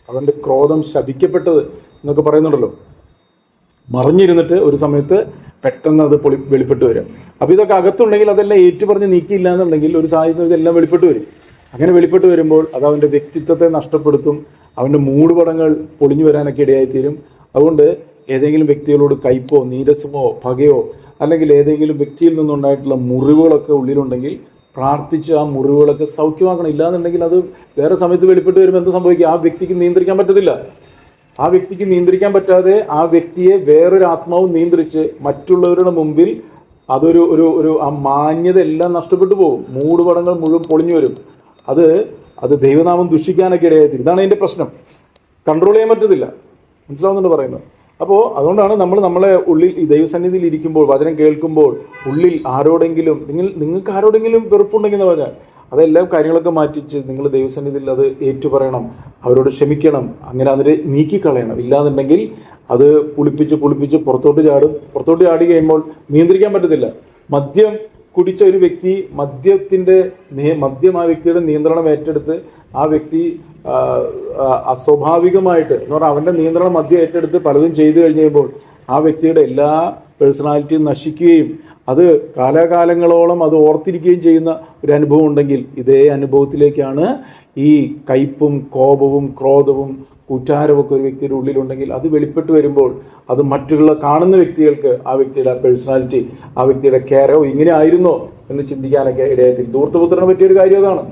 അവൻ്റെ ക്രോധം ശപിക്കപ്പെട്ടത് എന്നൊക്കെ പറയുന്നുണ്ടല്ലോ. മറിഞ്ഞിരുന്നിട്ട് ഒരു സമയത്ത് പെട്ടെന്ന് അത് വെളിപ്പെട്ട് വരിക. അപ്പോൾ ഇതൊക്കെ അകത്തുണ്ടെങ്കിൽ അതെല്ലാം ഏറ്റുപറഞ്ഞ് നീക്കിയില്ല എന്നുണ്ടെങ്കിൽ ഒരു സാഹചര്യം ഇതെല്ലാം വെളിപ്പെട്ട് വരും. അങ്ങനെ വെളിപ്പെട്ട് വരുമ്പോൾ അത് അവൻ്റെ വ്യക്തിത്വത്തെ നഷ്ടപ്പെടുത്തും. അവൻ്റെ മൂടുപടങ്ങൾ പൊളിഞ്ഞു വരാനൊക്കെ ഇടയായിത്തീരും. അതുകൊണ്ട് ഏതെങ്കിലും വ്യക്തികളോട് കയ്പോ നീരസമോ പകയോ അല്ലെങ്കിൽ ഏതെങ്കിലും വ്യക്തിയിൽ നിന്നുണ്ടായിട്ടുള്ള മുറിവുകളൊക്കെ ഉള്ളിലുണ്ടെങ്കിൽ പ്രാർത്ഥിച്ച് ആ മുറിവുകളൊക്കെ സൗഖ്യമാക്കണം. ഇല്ലാന്നുണ്ടെങ്കിൽ അത് വേറെ സമയത്ത് വെളിപ്പെട്ട് വരുമ്പോൾ എന്ത് സംഭവിക്കും? ആ വ്യക്തിക്ക് നിയന്ത്രിക്കാൻ പറ്റത്തില്ല. ആ വ്യക്തിക്ക് നിയന്ത്രിക്കാൻ പറ്റാതെ ആ വ്യക്തിയെ വേറൊരു ആത്മാവ് നിയന്ത്രിച്ച് മറ്റുള്ളവരുടെ മുമ്പിൽ അതൊരു ഒരു ഒരു ആ മാന്യത എല്ലാം നഷ്ടപ്പെട്ടു പോകും. മൂടുപടങ്ങൾ മുഴുവൻ പൊളിഞ്ഞു വരും. അത് ദൈവനാമം ദുഷിക്കാനൊക്കെ ഇടയായിത്തീരും. ഇതാണ് അതിൻ്റെ പ്രശ്നം. കൺട്രോൾ ചെയ്യാൻ പറ്റത്തില്ല. മനസ്സിലാവുന്നുണ്ട് പറയുന്നത്? അപ്പോൾ അതുകൊണ്ടാണ് നമ്മളെ ഉള്ളിൽ ഈ ദൈവസന്നിധിയിൽ ഇരിക്കുമ്പോൾ, വചനം കേൾക്കുമ്പോൾ ഉള്ളിൽ ആരോടെങ്കിലും നിങ്ങൾക്ക് ആരോടെങ്കിലും വെറുപ്പുണ്ടെങ്കിൽ എന്ന് പറഞ്ഞാൽ അതെല്ലാം കാര്യങ്ങളൊക്കെ മാറ്റിച്ച് നിങ്ങൾ ദൈവസന്നിധിയിൽ അത് ഏറ്റുപറയണം, അവരോട് ക്ഷമിക്കണം, അങ്ങനെ അതിനെ നീക്കിക്കളയണം. ഇല്ലാന്നുണ്ടെങ്കിൽ അത് പുളിപ്പിച്ച് പുറത്തോട്ട് ചാടി കഴിയുമ്പോൾ നിയന്ത്രിക്കാൻ പറ്റത്തില്ല. മദ്യം കുടിച്ച ഒരു വ്യക്തി മദ്യം ആ വ്യക്തിയുടെ നിയന്ത്രണം ഏറ്റെടുത്ത് ആ വ്യക്തി അസ്വാഭാവികമായിട്ട് എന്ന് പറഞ്ഞാൽ അവൻ്റെ നിയന്ത്രണം മദ്യം ഏറ്റെടുത്ത് പലതും ചെയ്തു കഴിഞ്ഞപ്പോൾ ആ വ്യക്തിയുടെ എല്ലാ പേഴ്സണാലിറ്റിയും നശിക്കുകയും അത് കാലാകാലങ്ങളോളം അത് ഓർത്തിരിക്കുകയും ചെയ്യുന്ന ഒരു അനുഭവം ഉണ്ടെങ്കിൽ ഇതേ അനുഭവത്തിലേക്കാണ് ഈ കയ്പും കോപവും ക്രോധവും കുറ്റാരമൊക്കെ ഒരു വ്യക്തിയുടെ ഉള്ളിലുണ്ടെങ്കിൽ അത് വെളിപ്പെട്ട് വരുമ്പോൾ അത് മറ്റുള്ള കാണുന്ന വ്യക്തികൾക്ക് ആ വ്യക്തിയുടെ പേഴ്സണാലിറ്റി, ആ വ്യക്തിയുടെ കെയറോ ഇങ്ങനെ ആയിരുന്നോ എന്ന് ചിന്തിക്കാനൊക്കെ ഇടയായി. ധൂർത്തപുത്രനെ പറ്റിയൊരു കാര്യം അതാണ്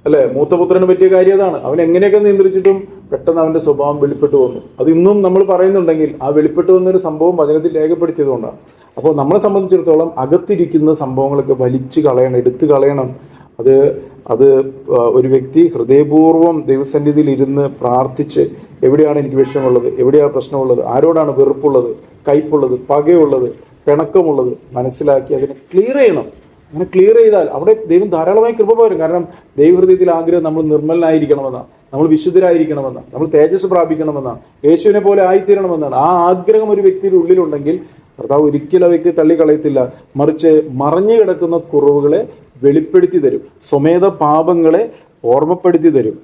അല്ലെ? മൂത്തപുത്രനെ പറ്റിയ കാര്യം അതാണ്. അവൻ എങ്ങനെയൊക്കെ നിയന്ത്രിച്ചിട്ടും പെട്ടെന്ന് അവന്റെ സ്വഭാവം വെളിപ്പെട്ടു വന്നു. അത് ഇന്നും നമ്മൾ പറയുന്നുണ്ടെങ്കിൽ ആ വെളിപ്പെട്ടു വന്നൊരു സംഭവം വചനത്തിൽ രേഖപ്പെടുത്തിയതുകൊണ്ടാണ്. അപ്പോൾ നമ്മളെ സംബന്ധിച്ചിടത്തോളം അകത്തിരിക്കുന്ന സംഭവങ്ങളൊക്കെ വലിച്ചു കളയണം, എടുത്തു കളയണം. അത് ഒരു വ്യക്തി ഹൃദയപൂർവ്വം ദൈവസന്നിധിയിൽ ഇരുന്ന് പ്രാർത്ഥിച്ച് എവിടെയാണ് എനിക്ക് വിഷയമുള്ളത്, എവിടെയാണ് പ്രശ്നമുള്ളത്, ആരോടാണ് വെറുപ്പുള്ളത്, കയ്പുള്ളത്, പകയുള്ളത്, പിണക്കമുള്ളത് മനസ്സിലാക്കി അതിനെ ക്ലിയർ ചെയ്യണം. അങ്ങനെ ക്ലിയർ ചെയ്താൽ അവിടെ ദൈവം ധാരാളമായി കൃപ പകരും. കാരണം ദൈവഹൃദയത്തിൽ ആഗ്രഹം നമ്മൾ നിർമ്മലനായിരിക്കണമെന്നാണ്, നമ്മൾ വിശുദ്ധരായിരിക്കണമെന്നാണ്, നമ്മൾ തേജസ് പ്രാപിക്കണമെന്നാണ്, യേശുവിനെ പോലെ ആയിത്തീരണമെന്നാണ്. ആ ആഗ്രഹം ഒരു വ്യക്തിയുടെ ഉള്ളിലുണ്ടെങ്കിൽ കർത്താവ് ഒരിക്കലും ആ വ്യക്തിയെ തള്ളിക്കളയത്തില്ല. മറിച്ച് മറഞ്ഞു കിടക്കുന്ന കുറവുകളെ വെളിപ്പെടുത്തി തരും, സ്വമേധ പാപങ്ങളെ ഓർമ്മപ്പെടുത്തി തരും.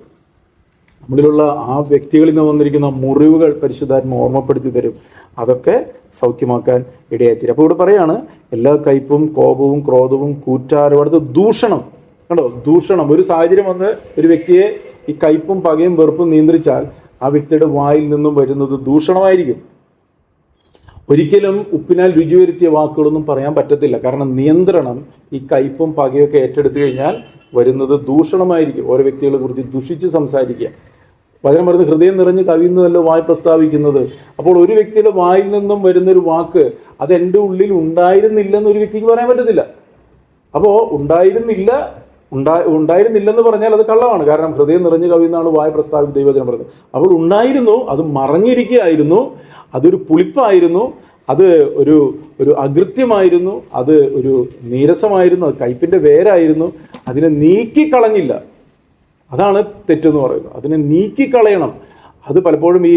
നമ്മളിലുള്ള ആ വ്യക്തികളിൽ നിന്ന് വന്നിരിക്കുന്ന മുറിവുകൾ പരിശുദ്ധാത്മ ഓർമ്മപ്പെടുത്തി തരും. അതൊക്കെ സൗഖ്യമാക്കാൻ ഇടയായിത്തീരും. അപ്പോൾ ഇവിടെ പറയാണ് എല്ലാ കയ്പും കോപവും ക്രോധവും കൂറ്റാരവും, അടുത്ത് ദൂഷണം. കണ്ടോ, ദൂഷണം. ഒരു സാഹചര്യം വന്ന് ഒരു വ്യക്തിയെ ഈ കയ്പും പകയും വെറുപ്പും നിയന്ത്രിച്ചാൽ ആ വ്യക്തിയുടെ വായിൽ നിന്നും വരുന്നത് ദൂഷണമായിരിക്കും. ഒരിക്കലും ഉപ്പിനാൽ രുചി വരുത്തിയ വാക്കുകളൊന്നും പറയാൻ പറ്റത്തില്ല. കാരണം നിയന്ത്രണം ഈ കയ്പും പകയൊക്കെ ഏറ്റെടുത്തു കഴിഞ്ഞാൽ വരുന്നത് ദൂഷണമായിരിക്കും. ഓരോ വ്യക്തികളെ കുറിച്ച് ദുഷിച്ച് സംസാരിക്കുക. വചനം പറയുന്നത് ഹൃദയം നിറഞ്ഞ് കവിയുന്നതല്ലോ വായ് പ്രസ്താവിക്കുന്നത്. അപ്പോൾ ഒരു വ്യക്തിയുടെ വായിൽ നിന്നും വരുന്നൊരു വാക്ക് അത് എൻ്റെ ഉള്ളിൽ ഉണ്ടായിരുന്നില്ലെന്ന് ഒരു വ്യക്തിക്ക് പറയാൻ പറ്റത്തില്ല. അപ്പോൾ ഉണ്ടായിരുന്നില്ലെന്ന് പറഞ്ഞാൽ അത് കള്ളമാണ്. കാരണം ഹൃദയം നിറഞ്ഞു കവിയുന്നതാണ് വായ് പ്രസ്താവിക്കുന്ന ദൈവവചനം പറയുന്നത്. അപ്പോൾ ഉണ്ടായിരുന്നു, അത് മറഞ്ഞിരിക്കുകയായിരുന്നു, അതൊരു പുളിപ്പായിരുന്നു, അത് ഒരു അകൃത്യമായിരുന്നു, അത് ഒരു നീരസമായിരുന്നു, അത് കയ്പിൻ്റെ വേരായിരുന്നു. അതിനെ നീക്കിക്കളഞ്ഞില്ല. അതാണ് തെറ്റെന്ന് പറയുന്നത്. അതിനെ നീക്കിക്കളയണം. അത് പലപ്പോഴും ഈ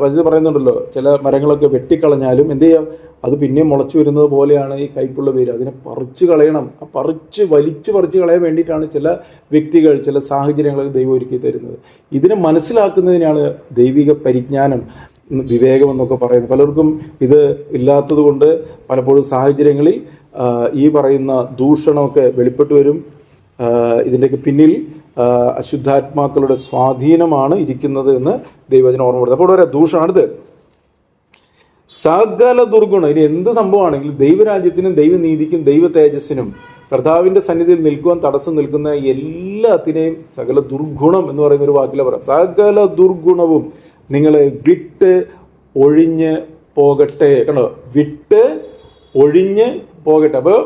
വചനം പറയുന്നുണ്ടല്ലോ, ചില മരങ്ങളൊക്കെ വെട്ടിക്കളഞ്ഞാലും എന്ത് ചെയ്യാം, അത് പിന്നെയും മുളച്ചു വരുന്നത് പോലെയാണ് ഈ കയ്പുള്ള വേര്. അതിനെ പറിച്ചു കളയണം. ആ വലിച്ചു പറിച്ചു കളയാൻ വേണ്ടിയിട്ടാണ് ചില വ്യക്തികൾ, ചില സാഹചര്യങ്ങളൊക്കെ ദൈവം ഒരുക്കി തരുന്നത്. ഇതിനെ മനസ്സിലാക്കുന്നതിനാണ് ദൈവിക പരിജ്ഞാനം, വിവേകം എന്നൊക്കെ പറയുന്നത്. പലർക്കും ഇത് ഇല്ലാത്തത് കൊണ്ട് പലപ്പോഴും സാഹചര്യങ്ങളിൽ ഈ പറയുന്ന ദൂഷണമൊക്കെ വെളിപ്പെട്ടു വരും. ഇതിൻ്റെയൊക്കെ പിന്നിൽ അശുദ്ധാത്മാക്കളുടെ സ്വാധീനമാണ് ഇരിക്കുന്നത് എന്ന് ദൈവവചനം ഓർമ്മപ്പെടുത്തുന്നത്. അപ്പോൾ ഇവിടെ ദൂഷണം. അടുത്ത് സകല ദുർഗുണം. ഇനി എന്ത് സംഭവമാണെങ്കിലും ദൈവരാജ്യത്തിനും ദൈവനീതിക്കും ദൈവ തേജസ്സിനും കർത്താവിൻ്റെ സന്നിധിയിൽ നിൽക്കുവാൻ തടസ്സം നിൽക്കുന്ന എല്ലാത്തിനെയും സകല ദുർഗുണം എന്ന് പറയുന്ന ഒരു വാക്കില പറയാം. സകല ദുർഗുണവും നിങ്ങളെ വിട്ട് ഒഴിഞ്ഞ് പോകട്ടെ. കണ്ടോ, വിട്ട് ഒഴിഞ്ഞ് പോകട്ടെ. അപ്പോൾ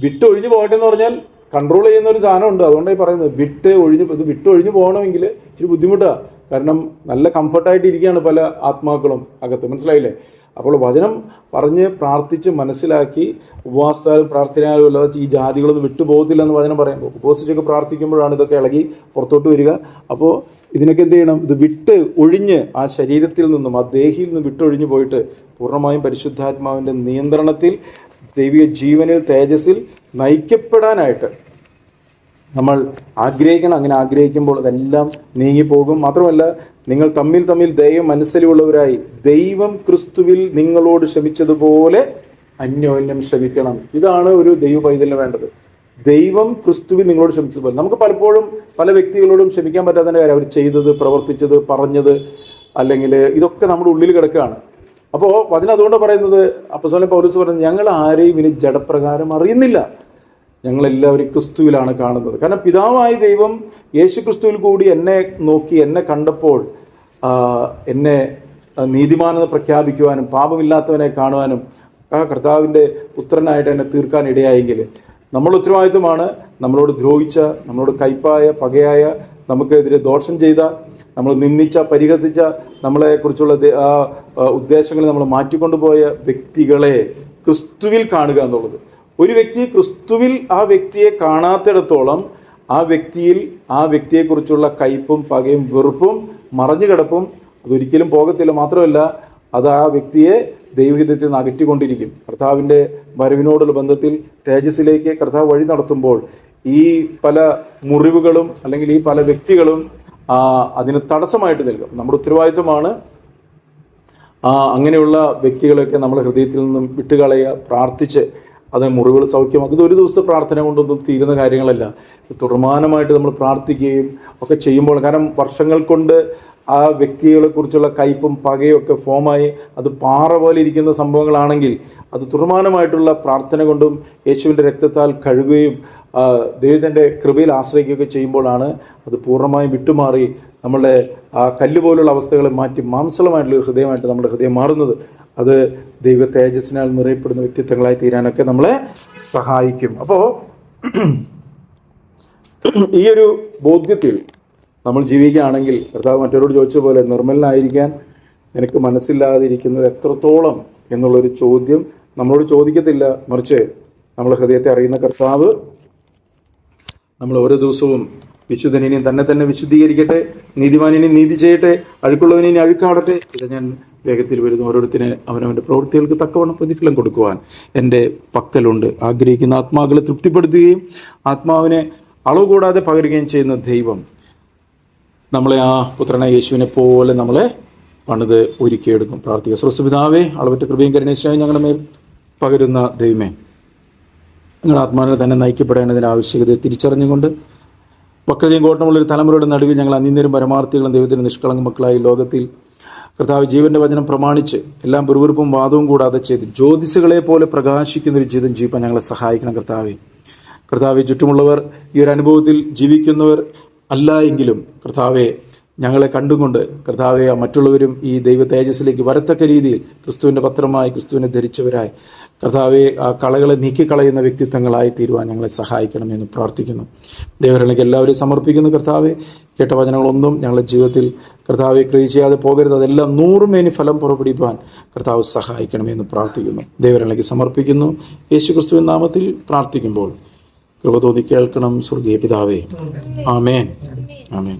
വിട്ട് ഒഴിഞ്ഞ് പോകട്ടെ എന്ന് പറഞ്ഞാൽ കൺട്രോൾ ചെയ്യുന്ന ഒരു സാധനമുണ്ട്. അതുകൊണ്ടാണ് പറയുന്നത് ഇത് വിട്ടൊഴിഞ്ഞ് പോകണമെങ്കിൽ ഇച്ചിരി ബുദ്ധിമുട്ടാണ്. കാരണം നല്ല കംഫർട്ടായിട്ട് ഇരിക്കുകയാണ് പല ആത്മാക്കളും അകത്ത്. മനസ്സിലായില്ലേ? അപ്പോൾ വചനം പറഞ്ഞ് പ്രാർത്ഥിച്ച് മനസ്സിലാക്കി ഉപവാസത്താലും പ്രാർത്ഥനയാലും അല്ലാതെ ഈ ജാതികളൊന്നും വിട്ടുപോകത്തില്ല എന്ന് വചനം പറയുമ്പോൾ ഉപവസിച്ചൊക്കെ പ്രാർത്ഥിക്കുമ്പോഴാണ് ഇതൊക്കെ ഇളകി പുറത്തോട്ട് വരിക. അപ്പോൾ ഇതിനൊക്കെ എന്ത് ചെയ്യണം? ഇത് വിട്ട് ഒഴിഞ്ഞ് ആ ശരീരത്തിൽ നിന്നും ആ ദേഹിയിൽ നിന്നും വിട്ടൊഴിഞ്ഞു പോയിട്ട് പൂർണ്ണമായും പരിശുദ്ധാത്മാവിൻ്റെ നിയന്ത്രണത്തിൽ ദൈവിക ജീവനിൽ തേജസ്സിൽ നയിക്കപ്പെടാനായിട്ട് നമ്മൾ ആഗ്രഹിക്കണം. അങ്ങനെ ആഗ്രഹിക്കുമ്പോൾ അതെല്ലാം നീങ്ങിപ്പോകും. മാത്രമല്ല, നിങ്ങൾ തമ്മിൽ ദൈവം മനസ്സിലുള്ളവരായി ദൈവം ക്രിസ്തുവിൽ നിങ്ങളോട് ക്ഷമിച്ചതുപോലെ അന്യോന്യം ക്ഷമിക്കണം. ഇതാണ് ഒരു ദൈവ പൈതലിന് വേണ്ടത്. ദൈവം ക്രിസ്തുവിൽ നിങ്ങളോട് ക്ഷമിച്ചതുപോലെ. നമുക്ക് പലപ്പോഴും പല വ്യക്തികളോടും ക്ഷമിക്കാൻ പറ്റാത്തതിൻ്റെ കാര്യം അവർ ചെയ്തത്, പ്രവർത്തിച്ചത്, പറഞ്ഞത്, അല്ലെങ്കിൽ ഇതൊക്കെ നമ്മുടെ ഉള്ളിൽ കിടക്കുകയാണ്. അപ്പോൾ വചനം അതുകൊണ്ട് പറയുന്നത് അപ്പോസ്തലൻ പൗലോസ് പറയുന്നത്, ഞങ്ങൾ ആരെയും ഇനി ജഡപ്രകാരം അറിയുന്നില്ല, ഞങ്ങളെല്ലാവരും ക്രിസ്തുവിലാണ് കാണുന്നത്. കാരണം പിതാവായ ദൈവം യേശു ക്രിസ്തുവിൽ കൂടി എന്നെ നോക്കി, എന്നെ കണ്ടപ്പോൾ എന്നെ നീതിമാനെന്ന് പ്രഖ്യാപിക്കുവാനും പാപമില്ലാത്തവനെ കാണുവാനും ആ കർത്താവിൻ്റെ പുത്രനായിട്ട് എന്നെ തീർക്കാൻ ഇടയായെങ്കിൽ നമ്മൾ ഉത്തരവാദിത്വമാണ് നമ്മളോട് ദ്രോഹിച്ച, നമ്മളോട് കയ്പായ, പകയായ, നമുക്കെതിരെ ദോഷം ചെയ്ത, നമ്മൾ നിന്ദിച്ച, പരിഹസിച്ച, നമ്മളെക്കുറിച്ചുള്ള ആ ഉദ്ദേശങ്ങൾ നമ്മൾ മാറ്റിക്കൊണ്ടുപോയ വ്യക്തികളെ ക്രിസ്തുവിൽ കാണുക എന്നുള്ളത്. ഒരു വ്യക്തി ക്രിസ്തുവിൽ ആ വ്യക്തിയെ കാണാത്തിടത്തോളം ആ വ്യക്തിയെക്കുറിച്ചുള്ള കയ്പും പകയും വെറുപ്പും മറഞ്ഞുകിടപ്പും അതൊരിക്കലും പോകത്തില്ല. മാത്രമല്ല, അത് ആ വ്യക്തിയെ ദൈവഹിതത്തിൽ നിന്ന് അകറ്റിക്കൊണ്ടിരിക്കും. കർത്താവിൻ്റെ വരവിനോടുള്ള ബന്ധത്തിൽ തേജസ്സിലേക്ക് കർത്താവ് വഴി നടത്തുമ്പോൾ ഈ പല മുറിവുകളും അല്ലെങ്കിൽ ഈ പല വ്യക്തികളും അതിന് തടസ്സമായിട്ട് നിൽക്കും. നമ്മുടെ ഉത്തരവാദിത്വമാണ് അങ്ങനെയുള്ള വ്യക്തികളെയൊക്കെ നമ്മൾ ഹൃദയത്തിൽ നിന്നും വിട്ടുകളയുക, പ്രാർത്ഥിച്ച് അത് മുറിവുകൾ സൗഖ്യമാക്കും. ഇത് ഒരു ദിവസത്തെ പ്രാർത്ഥന കൊണ്ടൊന്നും തീരുന്ന കാര്യങ്ങളല്ല. തുടർമാനമായിട്ട് നമ്മൾ പ്രാർത്ഥിക്കുകയും ഒക്കെ ചെയ്യുമ്പോൾ, കാരണം വർഷങ്ങൾ കൊണ്ട് ആ വ്യക്തികളെക്കുറിച്ചുള്ള കയ്പും പകയും ഒക്കെ ഫോമായി അത് പാറ പോലെ ഇരിക്കുന്ന സംഭവങ്ങളാണെങ്കിൽ അത് തുടർമാനമായിട്ടുള്ള പ്രാർത്ഥന കൊണ്ടും യേശുവിൻ്റെ രക്തത്താൽ കഴുകുകയും ദൈവത്തിൻ്റെ കൃപയിൽ ആശ്രയിക്കുകയൊക്കെ ചെയ്യുമ്പോഴാണ് അത് പൂർണ്ണമായും വിട്ടുമാറി നമ്മളുടെ ആ കല്ല് പോലുള്ള അവസ്ഥകളെ മാറ്റി മാംസളമായിട്ടുള്ള ഹൃദയമായിട്ട് നമ്മുടെ ഹൃദയം മാറുന്നത്. അത് ദൈവ തേജസ്സിനാൽ നിറയപ്പെടുന്ന വ്യക്തിത്വങ്ങളായി തീരാനൊക്കെ നമ്മളെ സഹായിക്കും. അപ്പോൾ ഈ ഒരു ബോധ്യത്തിൽ നമ്മൾ ജീവിക്കുകയാണെങ്കിൽ കർത്താവ് മറ്റവരോട് ചോദിച്ച പോലെ നിർമ്മലനായിരിക്കാൻ നിനക്ക് മനസ്സില്ലാതിരിക്കുന്നത് എത്രത്തോളം എന്നുള്ളൊരു ചോദ്യം നമ്മളോട് ചോദിക്കത്തില്ല. മറിച്ച് നമ്മുടെ ഹൃദയത്തെ അറിയുന്ന കർത്താവ് നമ്മൾ ഓരോ ദിവസവും വിശുദ്ധനിനെയും തന്നെ വിശുദ്ധീകരിക്കട്ടെ, നീതിമാനിനെയും നീതി ചെയ്യട്ടെ, അഴുക്കുള്ളവനെയും അഴുക്കാടട്ടെ. ഇത് ഞാൻ വേഗത്തിൽ വരുന്ന ഓരോരുത്തരെ അവനവൻ്റെ പ്രവൃത്തികൾക്ക് തക്കവണ്ണം പ്രതിഫലം കൊടുക്കുവാൻ എൻ്റെ പക്കലുണ്ട്. ആഗ്രഹിക്കുന്ന ആത്മാക്കളെ തൃപ്തിപ്പെടുത്തുകയും ആത്മാവിനെ അളവ് കൂടാതെ പകരുകയും ചെയ്യുന്ന ദൈവം നമ്മളെ ആ പുത്രനായ യേശുവിനെ പോലെ നമ്മളെ പണിത് ഒരുക്കിയെടുക്കും. പ്രാർത്ഥിക്കുക. സ്വർഗ്ഗപിതാവേ, അളവറ്റ കൃപയും കരുണയും ഞങ്ങളുടെ മേൽ പകരുന്ന ദൈവമേ, നിങ്ങളുടെ ആത്മാവിനെ തന്നെ നയിക്കപ്പെടേണ്ടതിൻ്റെ ആവശ്യകതയെ തിരിച്ചറിഞ്ഞുകൊണ്ട് വക്രതയും കോട്ടമുള്ളൊരു തലമുറയുടെ നടുവിൽ ഞങ്ങൾ അന്യരും പരമാർത്ഥികളും ദൈവത്തിൻ്റെ നിഷ്കളങ്ക മക്കളായി ലോകത്തിൽ കർത്താവ് ജീവൻ്റെ വചനം പ്രമാണിച്ച് എല്ലാം പെറുവിറുപ്പും വാദവും കൂടാതെ ചെയ്ത് ജ്യോതിസുകളെ പോലെ പ്രകാശിക്കുന്നൊരു ജീവിതം ജീവിക്കാൻ ഞങ്ങളെ സഹായിക്കണം. കർത്താവെ ചുറ്റുമുള്ളവർ ഈ ഒരു അനുഭവത്തിൽ ജീവിക്കുന്നവർ അല്ല എങ്കിലും കർത്താവെ ഞങ്ങളെ കണ്ടുകൊണ്ട് കർത്താവെ മറ്റുള്ളവരും ഈ ദൈവ തേജസ്സിലേക്ക് വരത്തക്ക രീതിയിൽ ക്രിസ്തുവിൻ്റെ പത്രമായി ക്രിസ്തുവിനെ ധരിച്ചവരായി കർത്താവെ ആ കളകളെ നീക്കിക്കളയുന്ന വ്യക്തിത്വങ്ങളായി തീരുവാൻ ഞങ്ങളെ സഹായിക്കണമെന്ന് പ്രാർത്ഥിക്കുന്നു. ദൈവങ്ങളിലേക്ക് എല്ലാവരെയും സമർപ്പിക്കുന്നു. കർത്താവെ കേട്ട വചനങ്ങളൊന്നും ഞങ്ങളുടെ ജീവിതത്തിൽ കർത്താവെ ക്രിയ ചെയ്യാതെ പോകരുത്. അതെല്ലാം 100 മേനി ഫലം പുറപ്പെടുവിപ്പാൻ കർത്താവ് സഹായിക്കണമെന്ന് പ്രാർത്ഥിക്കുന്നു. ദൈവങ്ങളിലേക്ക് സമർപ്പിക്കുന്നു. യേശു ക്രിസ്തുവിൻ നാമത്തിൽ പ്രാർത്ഥിക്കുമ്പോൾ കൃപ തോന്നി കേൾക്കണം സ്വർഗീയ പിതാവേ. ആമേൻ. ആമേൻ.